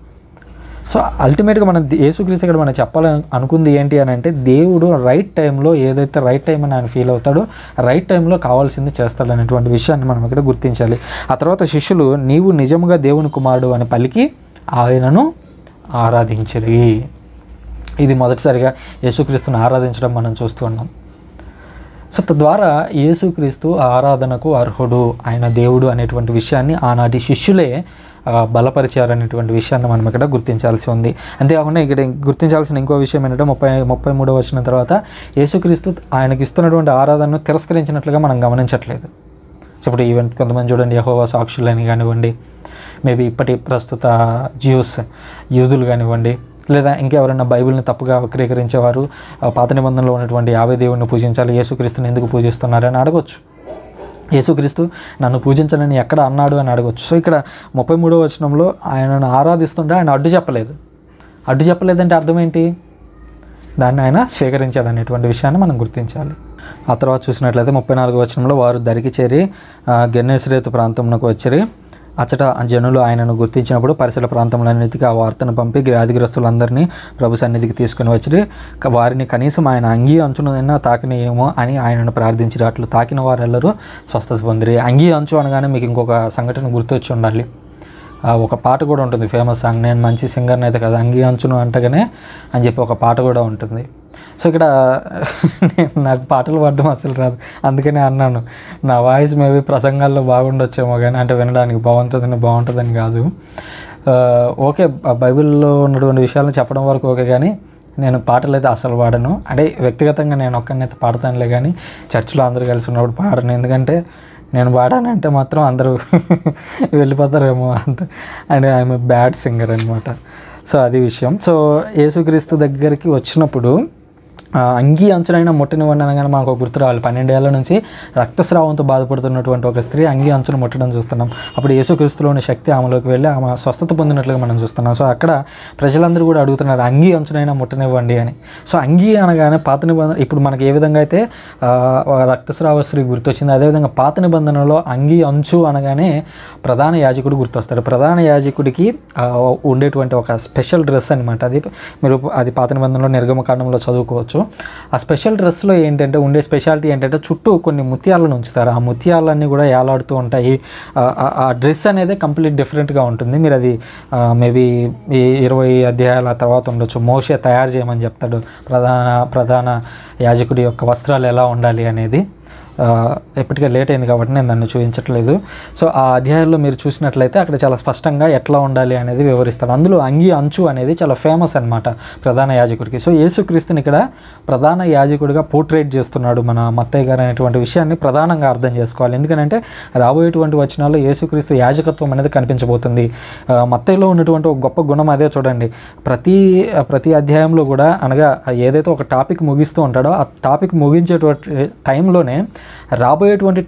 Speaker 1: సో అల్టిమేట్గా మనం యేసుక్రీస్తు ఇక్కడ మనం చెప్పాలని అనుకుంది ఏంటి అని అంటే, దేవుడు రైట్ టైంలో ఏదైతే రైట్ టైం అని ఆయన ఫీల్ అవుతాడో రైట్ టైంలో కావాల్సింది చేస్తాడు అనేటువంటి విషయాన్ని మనం ఇక్కడ గుర్తించాలి. ఆ తర్వాత శిష్యులు నీవు నిజముగా దేవుని కుమారుడు అని పలికి ఆయనను ఆరాధించిరి. ఇది మొదటిసారిగా యేసుక్రీస్తుని ఆరాధించడం మనం చూస్తూ ఉన్నాం. సో తద్వారా యేసుక్రీస్తు ఆరాధనకు అర్హుడు, ఆయన దేవుడు అనేటువంటి విషయాన్ని ఆనాటి శిష్యులే బలపరిచారనేటువంటి విషయాన్ని మనం ఇక్కడ గుర్తించాల్సి ఉంది. అంతేకాకుండా ఇక్కడ గుర్తించాల్సిన ఇంకో విషయం ఏంటంటే 33వ వచనం తర్వాత యేసుక్రీస్తు ఆయనకి ఇస్తున్నటువంటి ఆరాధనను తిరస్కరించినట్లుగా మనం గమనించట్లేదు. సో ఇప్పుడు ఈవెంట్ కొంతమంది చూడండి, యెహోవా సాక్షులని కానివ్వండి, మేబీ ఇప్పటి ప్రస్తుత యూదులు కానివ్వండి, లేదా ఇంకెవరైనా బైబిల్ని తప్పుగా వక్రీకరించేవారు పాత నిబంధనలో ఉన్నటువంటి యావే దేవుడిని పూజించాలి, యేసుక్రీస్తుని ఎందుకు పూజిస్తున్నారని అడగొచ్చు. యేసుక్రీస్తు నన్ను పూజించనని ఎక్కడ అన్నాడు అని అడగొచ్చు. సో ఇక్కడ 33వ వచనంలో ఆయనను ఆరాధిస్తుంటే ఆయన అడ్డు చెప్పలేదంటే అర్థం ఏంటి? దాన్ని ఆయన స్వీకరించాడు అనేటువంటి విషయాన్ని మనం గుర్తించాలి. ఆ తర్వాత చూసినట్లయితే 34వ వచనంలో వారు దరికి చేరి గెన్నేసరేతు ప్రాంతంలోకి వచ్చిరి. అచ్చట జనులు ఆయనను గుర్తించినప్పుడు పరిసర ప్రాంతంలన్నిటికీ ఆ వార్తను పంపి వ్యాధిగ్రస్తులందరినీ ప్రభు సన్నిధికి తీసుకుని వచ్చి వారిని కనీసం ఆయన అంగీ అంచునైనా తాకినేమో అని ఆయనను ప్రార్థించారు. అట్లు తాకిన వారెల్లరూ స్వస్థత పొందిరి. అంగీ అంచు అనగానే మీకు ఇంకొక సంఘటన గుర్తొచ్చి ఉండాలి. ఒక పాట కూడా ఉంటుంది, ఫేమస్ సాంగ్, నేను మంచి సింగర్ని అయితే కదా అంగీ అంచును అంటగానే అని చెప్పి ఒక పాట కూడా ఉంటుంది. సో ఇక్కడ నాకు పాటలు పాడడం అసలు రాదు, అందుకనే అన్నాను నా వాయిస్ మేబీ ప్రసంగాల్లో బాగుండొచ్చేమో కానీ, అంటే వినడానికి బాగుంటుందని కాదు. ఓకే, బైబిల్లో ఉన్నటువంటి విషయాలను చెప్పడం వరకు ఓకే, కానీ నేను పాటలు అయితే అసలు పాడను. అంటే వ్యక్తిగతంగా నేను ఒక్కరినైతే పాడతానులే కానీ చర్చిలో అందరూ కలిసి ఉన్నప్పుడు పాడను. ఎందుకంటే నేను పాడానంటే మాత్రం అందరూ వెళ్ళిపోతారేమో అంత, అంటే ఐఎమ్ బ్యాడ్ సింగర్ అనమాట. సో అది విషయం. సో యేసుక్రీస్తు దగ్గరికి వచ్చినప్పుడు అంగీ అంచునైనా ముట్టనివ్వండి అనగానే మనకు ఒక గుర్తు రావాలి. 12 ఏళ్ల నుంచి రక్తస్రావంతో బాధపడుతున్నటువంటి ఒక స్త్రీ అంగీ అంచును ముట్టడం చూస్తున్నాం. అప్పుడు యేసుక్రీస్తులోని శక్తి ఆమెలోకి వెళ్ళి ఆమె స్వస్థత పొందినట్లుగా మనం చూస్తున్నాం. సో అక్కడ ప్రజలందరూ కూడా అడుగుతున్నారు అంగీ అంచునైనా ముట్టనివ్వండి అని. సో అంగీ అనగానే పాత నిబంధన, ఇప్పుడు మనకి ఏ విధంగా అయితే రక్తస్రావ స్త్రీ గుర్తొచ్చింది, అదేవిధంగా పాత నిబంధనలో అంగీ అంచు అనగానే ప్రధాన యాజకుడు గుర్తొస్తాడు. ప్రధాన యాజకుడికి ఉండేటువంటి ఒక స్పెషల్ డ్రెస్ అనమాట. అది పాత నిబంధనలో నిర్గమకాండంలో చదువుకోవచ్చు. ఆ స్పెషల్ డ్రెస్లో ఏంటంటే ఉండే స్పెషాలిటీ ఏంటంటే చుట్టూ కొన్ని ముత్యాలను ఉంచుతారు. ఆ ముత్యాలన్నీ కూడా ఏలాడుతూ ఉంటాయి. ఆ డ్రెస్ అనేది కంప్లీట్ డిఫరెంట్గా ఉంటుంది. మీరు అది మేబీ 20 అధ్యాయాల తర్వాత ఉండొచ్చు. మోషే తయారు చేయమని చెప్తాడు ప్రధాన యాజకుడి యొక్క వస్త్రాలు ఎలా ఉండాలి అనేది. ఇప్పటికే లేట్ అయింది కాబట్టి నేను దాన్ని చూపించట్లేదు. సో ఆ అధ్యాయంలో మీరు చూసినట్లయితే అక్కడ చాలా స్పష్టంగా ఎట్లా ఉండాలి అనేది వివరిస్తాడు. అందులో అంగీ అంచు అనేది చాలా ఫేమస్ అనమాట ప్రధాన యాజకుడికి. సో యేసుక్రీస్తుని ఇక్కడ ప్రధాన యాజకుడిగా పోర్ట్రేట్ చేస్తున్నాడు మన మత్తయ్య గారు అనేటువంటి విషయాన్ని ప్రధానంగా అర్థం చేసుకోవాలి. ఎందుకంటే రాబోయేటువంటి వచనాల్లో యేసుక్రీస్తు యాజకత్వం అనేది కనిపించబోతుంది. మత్తయ్యలో ఉన్నటువంటి ఒక గొప్ప గుణం అదే చూడండి. ప్రతి అధ్యాయంలో కూడా అనగా ఏదైతే ఒక టాపిక్ ముగిస్తూ ఉంటాడో ఆ టాపిక్ ముగించేటువంటి టైంలోనే రాబోయేటువంటి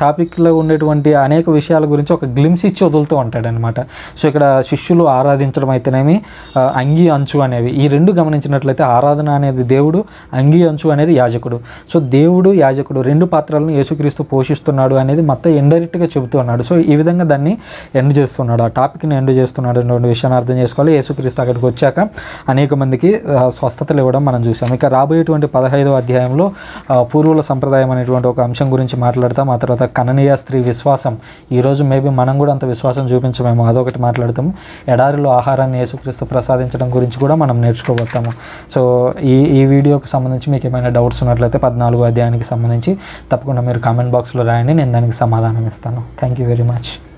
Speaker 1: టాపిక్లో ఉండేటువంటి అనేక విషయాల గురించి ఒక గ్లిమ్స్ ఇచ్చి వదులుతూ ఉంటాడనమాట. సో ఇక్కడ శిష్యులు ఆరాధించడం అయితేనేమి అంగీ అంచు అనేవి ఈ రెండు గమనించినట్లయితే ఆరాధన అనేది దేవుడు, అంగీ అంచు అనేది యాజకుడు. సో దేవుడు యాజకుడు రెండు పాత్రలను యేసుక్రీస్తు పోషిస్తున్నాడు అనేది మొత్తం ఇండైరెక్ట్గా చెబుతూ ఉన్నాడు. సో ఈ విధంగా దాన్ని ఎండ్ చేస్తున్నాడు, ఆ టాపిక్ని ఎండ్ చేస్తున్నాడు అనే విషయాన్ని అర్థం చేసుకోవాలి. యేసుక్రీస్తు అక్కడికి వచ్చాక అనేక మందికి స్వస్థతలు ఇవ్వడం మనం చూసాం. ఇక రాబోయేటువంటి 15వ అధ్యాయంలో పూర్వుల సంప్రదాయం అనేటువంటి ఒక అంశం గురించి మాట్లాడతాం. ఆ తర్వాత కననీయ స్త్రీ విశ్వాసం, ఈరోజు మేబీ మనం కూడా అంత విశ్వాసం చూపించమేమో, అదొకటి మాట్లాడతాము. ఎడారిలో ఆహారాన్ని యేసుక్రీస్తు ప్రసాదించడం గురించి కూడా మనం నేర్చుకోబోతాము. సో ఈ వీడియోకి సంబంధించి మీకు ఏమైనా డౌట్స్ ఉన్నట్లయితే 14వ అధ్యాయానికి సంబంధించి తప్పకుండా మీరు కామెంట్ బాక్స్లో రాయండి, నేను దానికి సమాధానం ఇస్తాను. Thank you very much.